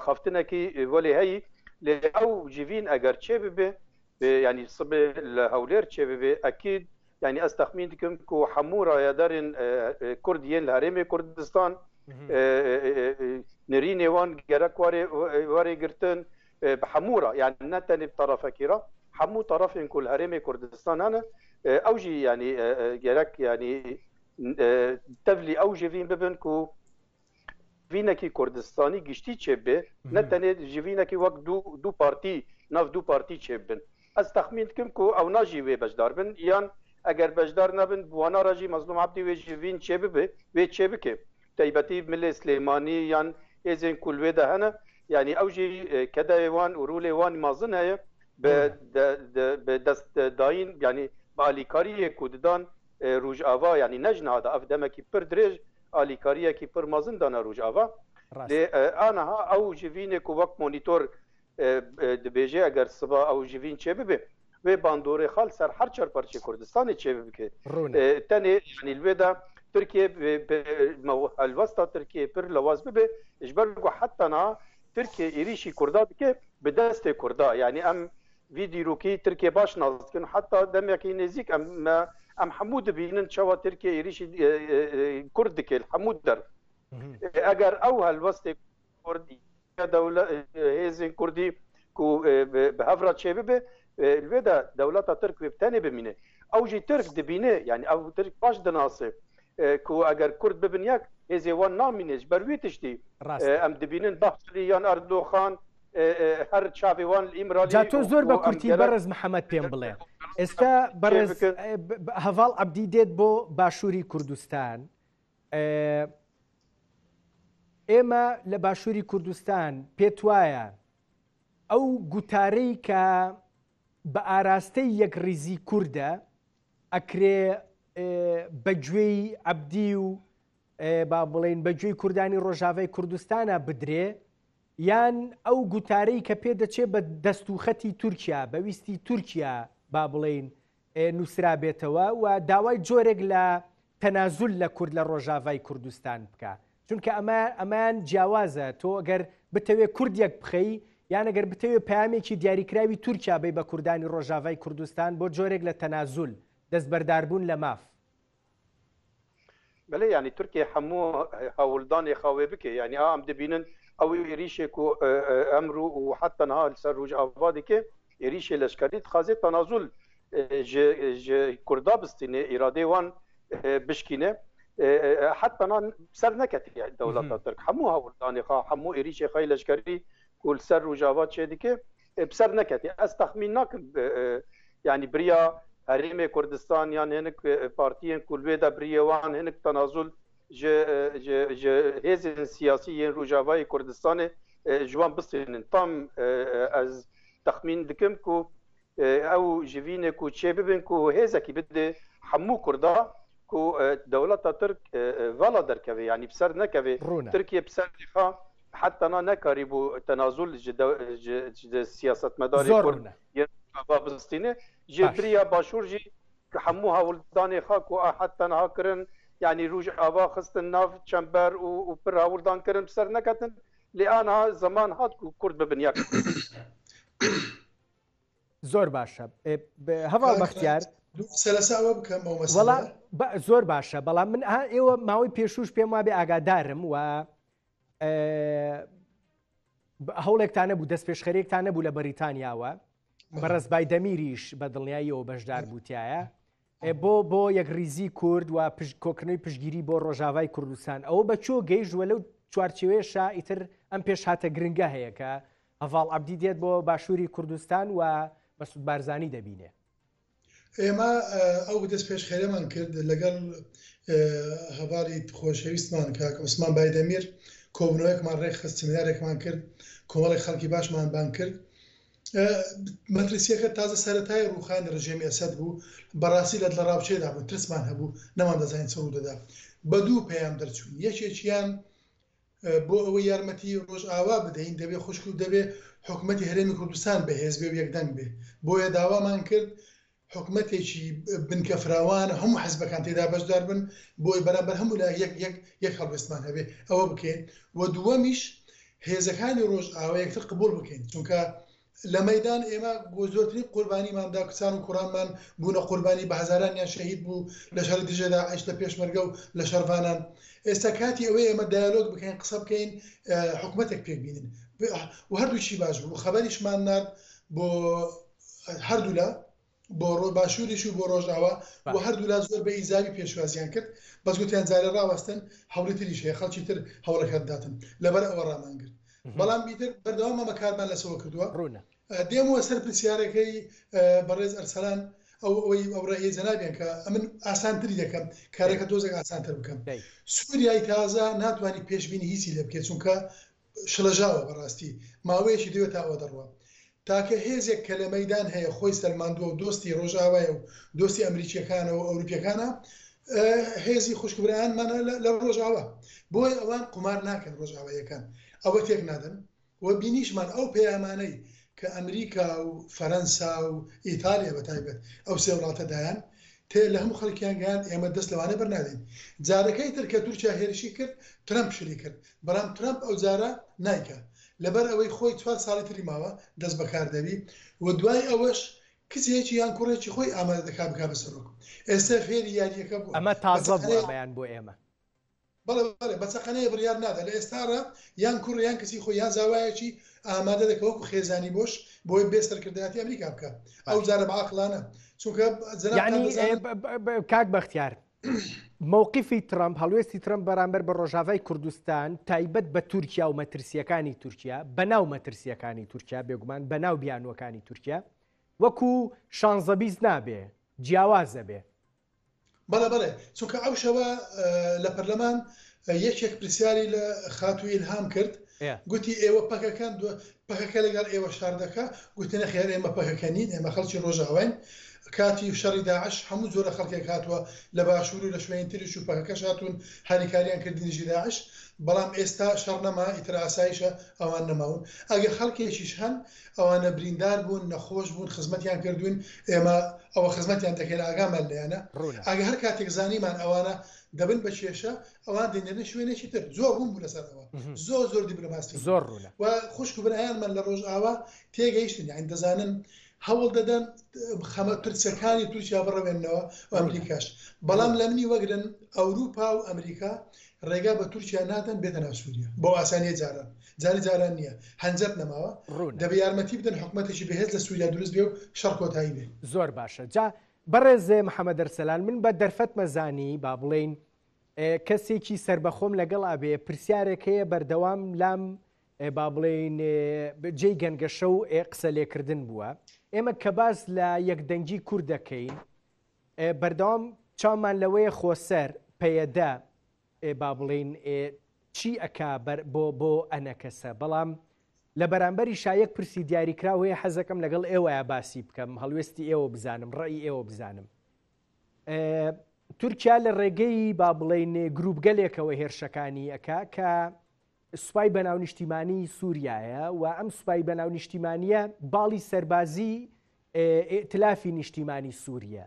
xaftinekî welê heyî lê ew jivîn eger çê bibe yani sibê li hewlêr çê bibe ekîd yani ez texmîn dikim ku hemû rayedarên Kurd yên li Herêmê Kurdistan nêrînê wan gerek warê girtin bi hemû ra yani ne tenê bi tarafekî ra hemû tarafên ku li Herêmê Kurdistan hene ew jî yani gerek yani tevlî ew jivîn bibin ku jivînekî Kurdistanî giştî çêbe ne tenê jivînekî wek du partî nav du partî çêbin ez texmîn dikim ku ew najî wê bejdar bin yan eger bejdar nebin wana ra jî Mezlûm Abdî wê jivîn çê bibe wê çê bike taybetî Millê Slêmanî yan êzên ku li wê de hene yani ew jî kedeyê wan û rûlê wan mezin heye bi destdayîn yani bi alîkariyê ku didan Rojava yani ne jinada ev demekî pir dirêj alîkariyekî pir mezin dana Rojava lê aniha ew jivînê ku wek monîtor dibêje eger siba ew jivîn çê bibe wê bandorê xal ser her çar parçê Kurdistanê çê bike tenê yani li wê de Tirkiye helwesta Tirkiye pir lewaz bibe ji ber ku heta na Tirkiye êrişî Kurda dike bi destê Kurda yani em vî dîrokî Tirkiye baş nas dikin heta demekî nêzik em hemû dibînin çawa Tirkiye êrişî Kurd dike hemû der eger ew helwestê Kurdî hêzên Kurdî ku bi hevra çê bibe li wê de dewleta Tirk wê tenê bimîne ew jî Tirk dibîne yani ew Tirk baş dinase ku eger Kurd bibin yek hêzê wan namîne ji ber wê tiştî em dibînin Baxçilî yan Erdoğan her çavê wan li İmralî جا تۆ زۆر بە کورتی بەرز محەممەد پێم بڵێ ئێستا بەرز هەڤاڵ عەبدی دێت بۆ باشووری کوردستان ئێمە لە باشووری کوردستان پێت وایە ئەو گوتارەی کە بە ئاراستەی یەک ریزی کووردە ئەکرێ بەگوێی عەبدی و با بڵێن بەگوێی کوردانی ڕۆژاوای کوردستانە بدرێ یان ئەو گوتارەی کە پێدەچێت بە دەستوخەتی تورکیا بەویستی تورکیا با بڵێن نووسرا بێتەوە و داوای جۆرێک لە تەنازول لە کورد لە ڕۆژاوای کوردستان بکە چونکە ئەمان جیاوازە تۆ ئەگەر بتەوێ کوردێک بخەی یان ئەگەر بتەوێ پامێکی دیاریکراوی تورکیا بێ بە کوردانی ڕۆژاوای کوردستان بۆ جۆرێک لە تەنازول دەستبەرداربوون لە ماف بله یعنی ترکیه هەموو هەوڵدانی خاوێ بکە یعنی ئەم دەبینن ئەو عێریشێک و ئەمرو و حتی نها سەر ڕۆژئاوا دکێ عێریشێ لەشکری دixwazê تەنازول ji Kurda bistîne îradê wan bişkîne heta ser neketiye dewleta Tirk hemû hewldanê xwe hemû êrişê xwe leşkerî ku li ser Rojava çê dike bi ser neketiye ez texmîn nakim yani biriya Herêmê Kurdistan yan hinek partiyên ku lê de biriyê wan hinek tenazul ji hêzên siyasî yên Rojavayê Kurdistanê ji wan bistînin tam ez texmîn dikim ku ew ji vînê ku çê bibin ku hêzekî bide hemû Kurda ku dewleta Tirk vala derkeve yani bi ser nekeve Tirkiye bi ser xwe heta nekarî bû tenazul ji siyasetmedarê Kurd bistîne ji biriya başûr jî hemû hewldanê xwe ku heta niha kirin yani Rojava xistin nav çember û pir hewldan kirin bi ser neketin lê aniha zeman hat ku Kurd bibin yek زۆر باشە هەواڵ بەختیار زۆر باشە بەڵام من ئێوە ماوەی پێشوش پێم وابێ ئاگادارم و هەوڵێکتان نەبوو دەست پێشخەرێکتان نەبوو لە بەریتانیاوە بەڕێز بایدەمیریش بە دڵنیاییەوە بەشدار بووتایە بۆ یەک ریزی کورد و کۆکردنەوەی پشتگیری بۆ ڕۆژاوای کوردستان ئەوە بەچۆ گەیژوە لەو چوارچێوەیەشە ئیتر ئەم پێش هاتە گرنگە هەیە کە هەڤاڵ عەبدی دێت بۆ باشووری کوردستان و بەسوود بارزانی دەبینێ ئێمە ئەو دەست پێش خێرەمان کرد لەگەڵ هەڤاڵی خۆشەویستمان کاک عوسمان بایدەمیر کۆبنەوەیەکمان ڕێکخست سمینارێکمان کرد کۆمەڵی خەڵکی باشمان بان کرد مەترسیەکە تازە سەرەتای ڕووخانی ڕژێمی ئەسەد بوو بەڕاستی لە ڕاوچێدا بوو ترسمان هەبوو نەمان دەزانین چ ڕوودەدا بە دوو پەیام دەرچوون یەکێکیان بۆ ئەوەی یارمەتی ڕۆژئاوا بدەین دەبێ خوشک و دەبێ حکوومەتی هەرێمی کوردستان بەهێز بێ و یەکدەنگ بێ بۆیە داوامان کرد حکوومەتێکی بنکە فراوان هەموو حەزبەکان تێدا بەشدار بن بۆی بەرامبەر هەموو لە یەک هەڵوێستمان هەبێ ئەوە بکەین و دووەمیش هێزەکانی ڕۆژئاوا یەکتر قبول بکەین چونکە لە مەیدان ئێمە بۆ زۆرترین قوربانیماندا کچان و کوڕانمان بوونە قوربانی بە هەزارانیان شەهید بوو لە شەڕی دژەدا عەیش لە پێشمەرگە و لە شەڕڤانان ئێستا کاتی ئەوەی ئێمە دایالۆگ بکەین قسە بکەین حکوومەتێک پێک بینین و هەردووچی باش بوو خەبەریشمان نرد بۆ هەردوو لە بۆ باشووریش و بۆ ڕۆژئاوا بۆ هەردوو لا زۆر بە ئیزاوی پێشوازیان کرد بەس گوتیان جارێ ڕاوەستن هەوڵی تریش هەیە خەڵکی تر هەوڵەکەت داتن لەبەر ئەوە ڕامان کرد بەڵام بیتر بەردەوام ئەمە کارمان لەسەوە کردووە دێمەوە سەر پرسیارەکەی بەڕێز ئەرسەلان ئەو ڕێی جەنابیان کە ئەمن ئاسانتری دەکەم کارێکە دۆزێک ئاسانتر بکەم سووریای تازە ناتوانانی پێشبینی هیچی لێ بکێت چونکە شڵەژاوە بەڕاستی ماوەیەکی دەوێت تا ئەوە دەڕوە تاکە هێزێک کە لە مەیدان هەیە خۆی سەرماندووە و دۆستی ڕۆژئاوایە و دۆستی ئەمریکیەکانە و ئەوروپیەکانە هێزی خوشکبرایانمانە لە ڕۆژئاوا بۆی ئەوان قومار ناکەن ڕۆژئاواییەکان ئەوە تێک نادەن و بینیشمان ئەو پەیامانەی کە ئەمریکا و فەرەنسا و ئیتالیا بەتایبەت ئەو سێ وڵاتەدایان تێ لە هەموو خەڵکیان گەیاند ئێمە دەست لەوانە بەرنادەین جارەکەی تر کە تورکیا هێرشی کرد ترەمپ شری کرد بەڵام ترەمپ ئەو جارە نایکە لەبەر ئەوەی خۆی 4 ساڵی تری ماوە دەست بەکار دەبی و دوای ئەوەش کچێکی یان کوڕێکی خۆی ئامادە دەکا بکا بەسەرۆک ئێستا فێری یاریەکە بوو ئەمە تازە بووە بەیان بۆ ئێمە بەڵێ بەچەقەنەیە بڕیار نادا لە ئێستاڕە یان کوڕ یان کەسی خۆی یان زاوایەکی ئامادە دەکەوەکو خێزانی بۆش بۆی بێسەرکردایەتی ئەمریکا بکە ئەو جارە بەعاقلانە چونکە کاک بەختیار مووقیفی ترامپ هەڵوێستی ترامپ بەرامبەر بە ڕۆژاوای کوردستان تایبەت بە تورکیا و مەترسیەکانی تورکیا بەناو مەترسیەکانی تورکیا بێگومان بەناو بیانوەکانی تورکیا وەکو شانزەبیز نابێ جیاوازە بێ بەڵێ چونکە ئەو شەوە لە پەرلەمان یەکێک پرسیاری لە خاتووی ئیلهام کرد گوتی ئێوە پەکەکان پەکەکە لەگەڵ ئێوە شار دەکا گوتنە خێر ئێمە پەکەکەنین ئێمە خەڵکی ڕۆژاوین کاتی شەڕی داعش هەموو جۆرە خەڵکێک هاتووە لە باشوور و لە شوێن تریش و پەکەکەش هاتوون هاریکاریان کردنیژی داعش بەڵام ئێستا شەڕ نەما ئیتر ئاسایشە ئەوان نەماون ئەگەر خەڵکێکیش هەن ئەوانە بریندار بوون نەخۆش بوون خزمەتیان کردوین ئێمە ئەوە خزمەتیان دەکەین ئاگامان لێیانە ئەگە هەر کاتێک زانیمان ئەوانە دەبن بە کێشە ئەوان دێنێنە شوێنێکی تر زۆر بوون بوو لەسەرەوە زۆر دیبلۆماسی زۆر ڕوونە و خوشک و برایانمان لە ڕۆژئاوا تێگەیشتن یان دەزانن هەوڵ دەدەن خەمە پرچەکانی تورکیا بڕەوێنەوە و ئەمریکاش بەڵام لە منی وەگرن ئەوروپا و ئەمریکا ڕێگا بە تورکیا نادەن بێتە ناو سووریا بۆ ئاسانیە جاران نییە هەنجەت نەماوە دەبێ یارمەتی بدەن حکوومەتێکی بەهێز لە سووریا دروست بێ و شەڕ کۆتایی بێ زۆر باشە جا بەڕێزێ محەممەد ئەرسەلان من بە دەرفەت مەزانی با بڵێن کەسێکی سربەخۆم لەگەڵ ئابێ پرسیارێک هەیە بەردەوام لام با بڵێن جێی گەنگەشە و قسە لێکردن بووە ئێمە کە باس لە یەکدەنگی کوور دەکەین بەردەوام چامان لەوەیە خۆسەر پەیەدا با بڵێن چی ئەکا بۆ ئەنەکەسە بەڵام لە بەرامبەری شایەک پرسی دیاریکراوەیە حەزەکەم لەگەڵ ئێوەیە باسی بکەم هەڵوێستی ئێوە بزانم ڕێی ئێوە بزانم تورکیا لە ڕێگەی با بڵێن گروپگەلێکەوە هێرشەکانی ئەکا کە سوپای بەناو نیشتیمانی سووریایە و ئەم سوپای بەناو نیشتیمانیە باڵی سەربازی ئێتلافی نیشتیمانی سووریە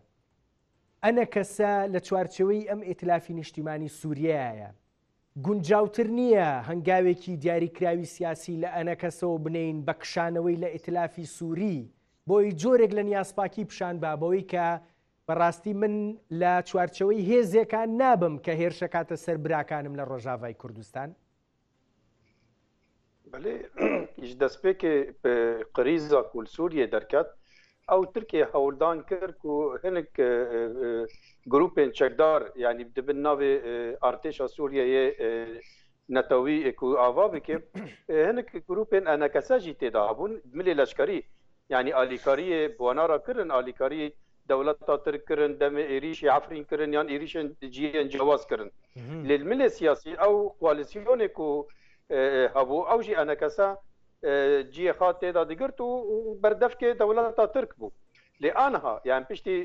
ئەنە کەسە لە چوارچەوەی ئەم ئێتلافی نیشتیمانی سووریایە گونجاوتر نییە هەنگاوێکی دیاریکراوی سیاسی لە ئەنە کەسەوە بنین بە کشانەوەی لە ئێتلافی سووری بۆی جۆرێک لە نیازپاکی پیشان با بەوەی کە بەڕاستی من لە چوارچەوەی هێزێکان نابم کە هێرشەکاتە سەر براکانم لە ڕۆژاوای کوردستان بله ایش دەستپێکێ قریزا کول سووریە دەرکات ئەو ترکیە هەوڵدان کرد و هەنێک گروپên çekdar yani dibin navê artêşa Sûriyeyê netewî ku ava bike hinek grûpên enekese jî têda hebûn milê leşkerî yani alîkariyê wanara kirin alîkariyê dewleta Tirk kirin demê êrîşê Efrîn kirin yan êrîşên ciyên cewaz kirin lê milê siyasî ew koalîsyonê ku hebû ew jî enekese ciyê xwe têda digirt û berdevkê dewleta Tirk bû lê aniha yani piştî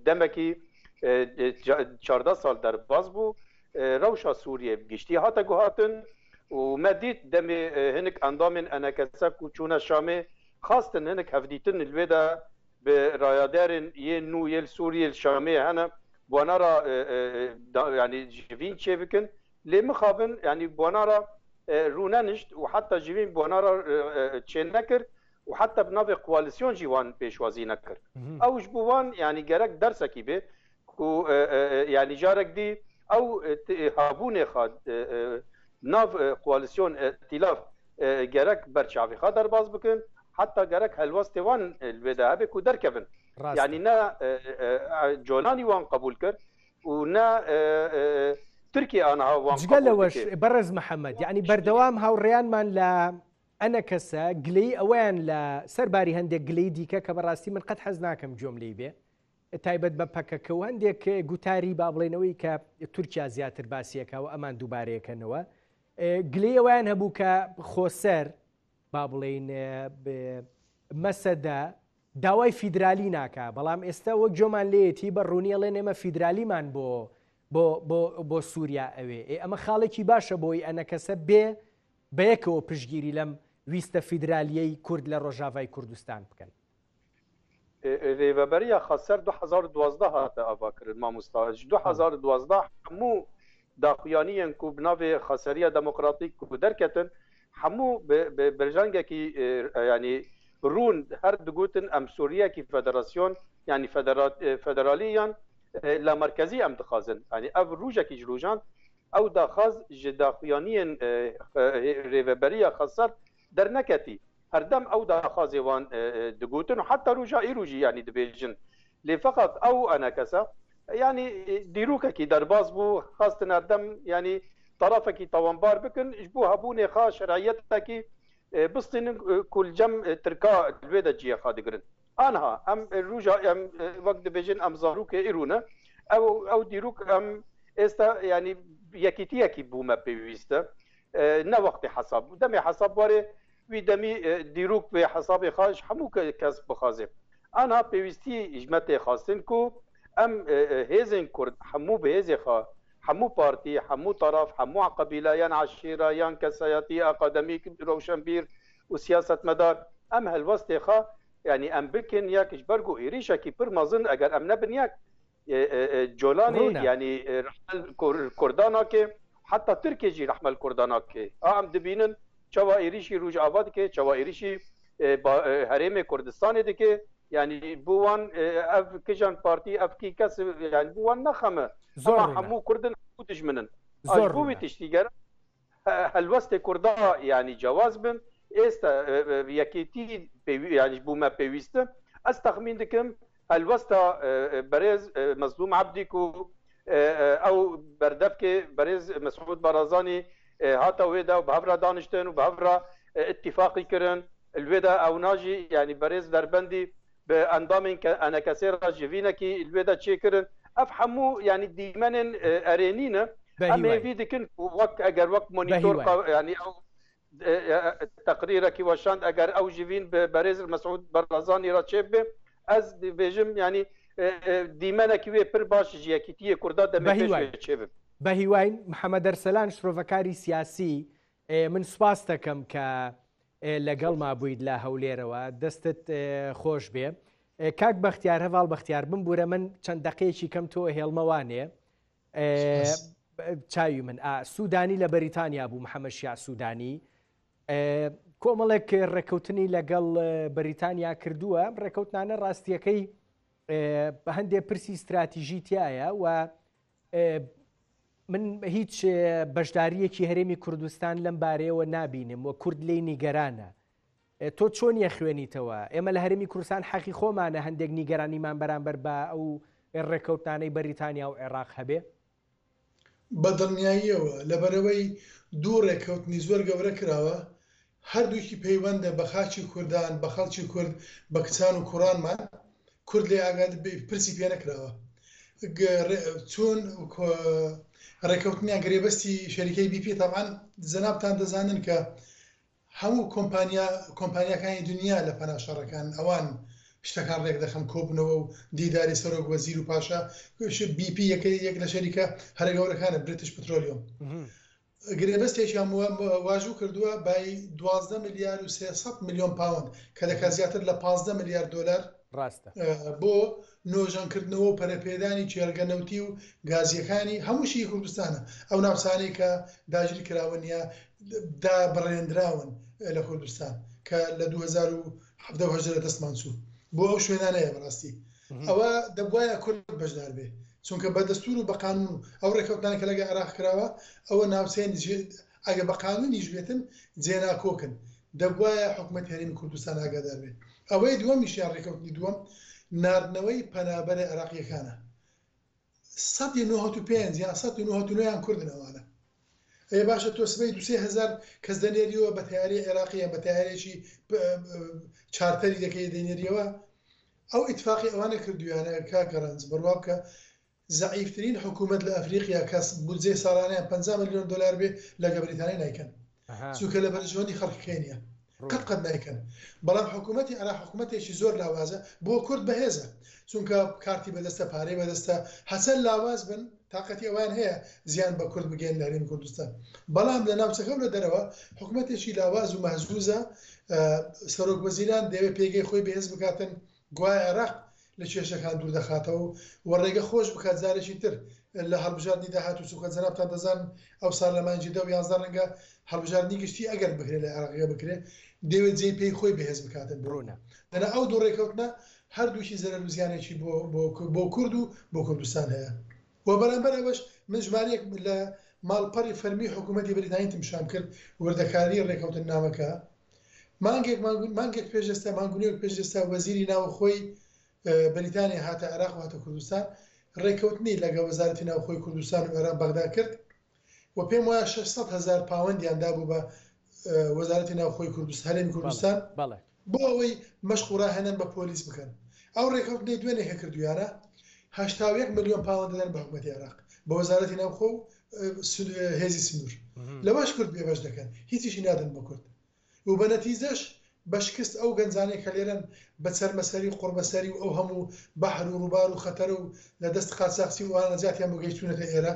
demekî 14 sal derbas bû rewşa Sûriye giştî hate guhatin û me dît demê hinek endamên enekese ku çûne Şamê xastin hinek hevdîtin li wê de bi rayaderên yê nû yê Sûriye Şamê hene wanara yani jivîn çêbikin lê mixabin yani wanara rûnenişt û heta jivîn wanara çê nekir û heta bi navê koalîsyon jî wan pêşwazî nekir ew ji bo wan yani gerek dersekî bê ku yani jarek dî ew habûnê xwe nav koalîsyon îtilaf gerek berçavî xwe derbas bikin heta gerek helwestê wan li wê de hebe ku derkevin yani ne colanî wan qebûl kir û ne Tirkiye aniha wan جگەلەوەش بەڕێز محەممەد یعنی بەردەوام هاوڕێیانمان لە ئەنە کەسە گلەی ئەویان لە سەرباری هەندێک گلەی دیکە کە بەڕاستی من قەت حەز ناکەم جۆم لێی بێ تایبەت بە پەکەکە و هەندێک گوتاری با بڵێنەوەی کە تورکیا زیاتر باسیەکەەوە ئەمان دووبارەیەکەنەوە گلەی ئەویان هەبوو کە خۆسەر با بڵێن مەسەدا داوای فیدرالی ناکە بەڵام ئێستا وەک جۆمان لێتی بە ڕوونیەڵێن ئێمە فیدرالیمان بۆ سووریا ئەوێ ئەمە خاڵێکی باشە بۆی ئەنە کەسە بێ بەیەکەوە پشگیری لەم ویستە فیدرالیەی کورد لە ڕۆژاوای کوردستان بکەن rêveberiya xeser 2012 hate avakirin mamosta 2012 hemû daxuyaniyên ku bi navê Xeseriya Demokratîk ku derketin hemû bi berjangekî yani rûn her digotin em Sûriyekî federasyon yani federaliyan la merkezî em dixwazin yani ev rûjekî ji rûjan ew daxwaz ji daxuyaniyên rêveberiya xeser derneketî herdem ew daxwazê wan digotin heta rûja îro jî yani dibêjin lê feqat ew enekese yani dîrokekî derbas bû xastin herdem yani tarafekî tawanbar bikin ji bo hebûnê xwe şeraiyetekî bistînin ku li cem Tirka li wê de ciyê xwe digirin aniha em rûja em wek dibêjin em zarokê îro ne ew dîrok em êsta yani yekîtiyekî bû me pêwîst e ne wextê hesab demê hesab warê وی دەمی دیروک بێ حسابێ خاش هەموو کەس بخوازێ ئانا پێویستی ئیژمەتێ خواستن کو ئەم هێزên کورد هەموو بەهێزێ خوا هەموو پارتی هەموو طرف هەموو قەبیلە یان عشیرە یان کەسایەتی ئاکادەمیک ڕەوشنبیر و سیاستمەدار ئەم هەلوەستێ خوا يعني ام بكن ياكش برجو إيريشا كي بر مازن أجر أم نبن ياك جولاني يعني رحمل كردانا كي حتى تركيا جي رحمل كردانا كي أم دبينن شوا إيريشي روج آباد كي شوا إيريشي هرم كردستان دكي يعني بوان أف كيجان بارتي أف كي كاس يعني بوان نخمة أما حمو كردن حمو تجمنن أجبوي تشتيجر هالوسط كردا يعني جواز بن استا یکیتی يعني بوما بيويست استخمين دكم الوسطى برز مظلوم عبديكو او بردفك برز مسعود برزاني هاتا ويدا وبهفرا دانشتن وبهفرا اتفاقي كرن الويدا او ناجي يعني برز دربندي باندام انا كثير جيفينا كي الويدا تشيكرن افهموا يعني ديمن ارينينا اما في دكن وقت اجر وقت مونيتور يعني او تقريرك وشان اگر او جيفين برز مسعود برزاني را تشيب از بيجم يعني ديمانا كي بر باش جيكيتي كردا دمه تشيب بهيوين محمد ارسلان شروفكاري سياسي من سپاس دەکەم کە لەگەڵ ما بوویت لە هەولێرەوە دەستت خۆش بێ کاک بەختیار هەواڵ بەختیار بمبورە من چەند دەقەیەکی کەم تۆ هێڵمەوانێ چاوی من سوودانی لە بەریتانیا بوو محەممەد شیع سوودانی کۆمەڵێک ڕێکەوتنی لەگەڵ بەریتانیا کردووە ڕێکەوتنانە ڕاستیەکەی بە هەندێک پرسی استراتیژی تایە و من هیچ بەشداریەکی هەرێمی کوردستان لەم بارەیەوە نابینم و کورد لێی نیگەرانە تۆ چۆن یەخوێنیتەوە ئێمە لە هەرێمی کوردستان حەقی خۆمانە هەندێک نیگەرانیمان بەرامبەر بە ئەو ڕێکەوتانەی بەریتانیا و عێراق هەبێ بەدڵنیاییەوە لەبەرەوەی دوو ڕێکەوتنی زۆر گەورە کراوە هەردووکی پەیوەندە بە خاچی کوردان بە خەڵکی کورد بە کچان و کوڕانمان کورد لێ ئاگاد پرسی پێ نەکراوە چۆن ڕێکەوتنیان گرێبەستی شەریکەی بیپی تاوان جەنابتان دەزانن کە هەموو کۆمپانیاکانی دنیا لە پەناشەڕەکان ئەوان شتەکان ڕێک دەخەن کۆبنەوە و دیداری سەرۆک وەزیر و پاشا بیپی یەک لە شەریکە هەرە گەورەکانە بریتیش پترۆلیۆم گرێبەستێکیان واژوو کردووە بای 12 ملیار و 300 میلیۆن پاوند کە دەکات زیاتر لە 15 میلیارد دلار بۆ نۆژانکردنەوە و پەرەپێدانی چێرگەنەوتی و گازیەکانی هەمووشی کوردستانە ئەو ناوچانەی کە داگیری کراوە نیە دابڕێنراون لە کوردستان کە لە 2017 دەستمان چوو بۆ ئەو شوێنانەیە بەڕاستی ئەوە دەبوایە کورد بەشدار بێ چونکە بە دەستور و بە قانون ئەو ڕێکەوتانێکە لەگە عێراق کراوە ئەوە ناوچەیان ئەگە بە قانونیش بێتن جێناکۆکن دەبوایە حکومەت هەرێمی کوردستان ئاگادار بێت ئەوەی دووەمیشیان ڕێکەوتنی دووەم ناردنەوەی پەنابەرە عێراقیەکانە 195 یان 199 کوردن ئەوانە ئەیە باشە تۆ سبەی 2,000 کەس دەنێریەوە بە تیاری عێراقیە بە تیارێکی چارتەری دەکەی دەنێریەوە ئەو ئیتفاقی ئەوانە کردویانە کاگەڕنج بڕوا بکە زەعیفترین حکوومەت لە ئەفریقیا کەس بودجێ ساڵانەیان 50 میلیۆن دلار بێ لەگە بەریتانیا نایکەن چونکە لە بەرژەوەندی خەڵکەکەی نییە قەت نایکەن بەڵام حکوومەتی عێراق حکوومەتێکی زۆر لاوازە بۆ کورد بەهێزە چونکە کارتی بەدەستە پارەی بەدەستە هەچەند لاواز بن تااقەتی ئەوان هەیە زیان بە کورد بگەن لە هەرێمی کوردستان بەڵام لە ناوچەکە و لە دەرەوە حکوومەتێکی لاواز و مەهزوزە سەرۆک وەزیران دەوێت پێگەی خۆی بەهێز بکاتن گوای عێراق لە کێشەکان دوور دەخاتەوە و ڕێگە خۆش بکات جارێکی تر لە هەڵبژاردننی داهات و چووکە جەنابتان دەزان ئەو ساڵ لە مانجی 10 و 11 ڕەنگە هەڵبژاردننی گشتی ئەگەر بکرێت لە عێراقیە بکرێت دەوێت جێی پێی خۆی بەهێز بکاتن بڕۆنە لەنە ئەو دوو ڕێکەوتنە هەردووکی زەرەر و زیانێکی بۆ کورد و بۆ کوردستان هەیە و بەرامبەر ئەوەش من ژمارەیەک لە ماڵپەڕی فەرمی حکوومەتی بەریتانی تمشام کرد وردەکاری ڕێکەوتن نامەکە مانگێک پێشێستا مانگونێک پێشێستا وەزیری ناوخۆی بەریتانیا هاتە عێراق و هاتە کوردستان ڕێکەوتنی لەگە وەزارەتی ناوخۆی کوردستان و عێراق بەغدا کرد و پێم وایە 600,000 پاوەندیان دابوو بە وەزارەتی ناوخۆی کوردستان هەرێمی کوردستان بۆ ئەوەی مەشق و ڕاهێنان بە پۆلیس بکەن ئەو ڕێکەوتنەی دوێنێ کردویانە 81 میلیۆن پاوەند دەدەن بە حکوومەتی عێراق بە وەزارەتی ناوخۆ و هێزی سنوور لەواش کورد بێبەش دەکەن هیچیشی نادەن بە کورد و بە نەتیجەش بەشکست ئەو گەنجانەی کە لێرەن بە چەرمەسەری و قوربەسەری و ئەو هەموو بەحر و ڕووبار و خەتەر و لە دەست قاچاقچی و وانە نەجاتیان بۆ گەیشتوونەتە ئێرە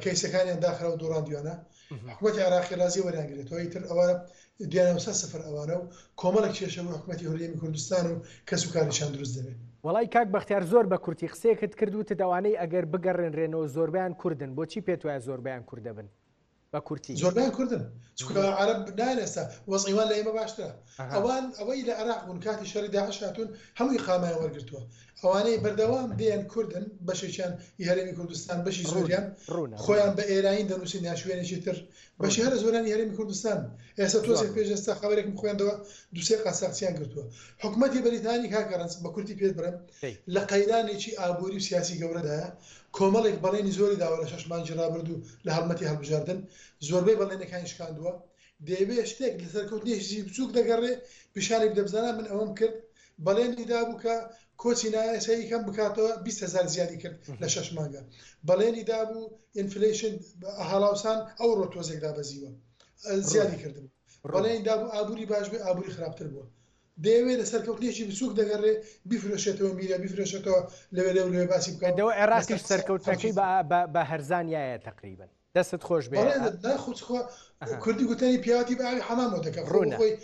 کەیسەکانیان داخرا و دۆڕاندویانە حکوومەتی عێراقی رازی وەریانگرێتەوە ئیتر ئەوە دیانە سەفر ئەوانە و کۆمەڵێک کێشە بۆ حکوومەتی هەرێمی کوردستان و کەس و کاریشان دروست دەبێت. وڵای کاک بەختیار زۆر بە کورتی قسەیەکت کردوتە ئەوانەی ئەگەر بگەڕێنرێنەوە زۆربیان کوردن بۆچی پێت وایە زۆربیان کوردە بن بە کورتی زۆربیان کوردن چونکە عەرەب نانێستا وەزعیوان لە ئێمە باشترە ئەوان ئەوەی لە عێراق بوون کاتی شەڕی داعش هاتوون هەمووی خامایان وەرگرتووە ئەوانەی بەردەوام دێن کوردن بەشێکیان هەرێمی کوردستان بەشی زۆریان خۆیان بە ئێرانی دەنووسین یا شوێنێکی تر بەشی هەرە زۆرانی هەرێمی کوردستان ئێستا تۆزێک پێش ئێستا خەبەرێکم خۆیاندەوە دووسێ قاچاقچیان گرتووە حکوومەتی بەریتانی کاگەڕنج بە کورتی پێت برم لە قەیرانێکی ئابووری و سیاسی گەورەدایە کۆمەڵێک بەڵێنی زۆری داوە لە 6 مانگی ڕابرد و لە هەڵمەتی هەڵبژاردن زۆربەی بەڵێنەکانی شکاندووە دەیەوێت شتێک لە سەرکەوتنیشی بچووک دەگەڕێ پیشانێک دەبزانە من ئەوەم کرد بەڵێنی دابوو کە کۆچی نایەسایی کەم بکاتەوە 20,000 زیادی کرد لە 6 مانگە بەڵێنی دابوو ئینفلیشن هەڵاوسان ئەو ڕۆ تۆزێک دابەزیوە زیادی کردم بەڵێنی دابوو ئابووری باش بێ ئابووری خراپتر بووە دەیەوێت لە سەرکەوتنیشی بچووک دەگەڕێ بیفرۆشێتەوە میرە بیفرۆشێتەوە لەوێ باسی بکاتەوە عێراقیش سەرکەوتنەکەی بە هەرزانایە تقریبا دەستت خۆش بێ کوردی گوتنی پیاتی بەوی حەمامەوە دەکە خۆی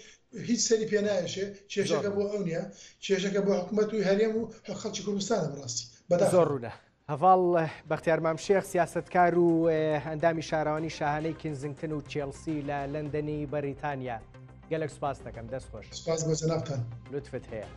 هیچ سەری پێ نایەشێ کێشەکە بۆ ئەو نییە کێشەکە بۆ حکوومەت و هەرێم و خەڵکی کوردستانە بەڕاستی زۆر ڕوونە هەڤاڵ بەختیار مامشێخ سیاسەتکار و ئەندامی شارەوانی شاهانەی کینزنگتن و چێلسی لە لەندەنی بەریتانیا گەلێک سوپاس دەکەم دەست خۆش سپاس بۆ جەنابتان لوتفت هەیە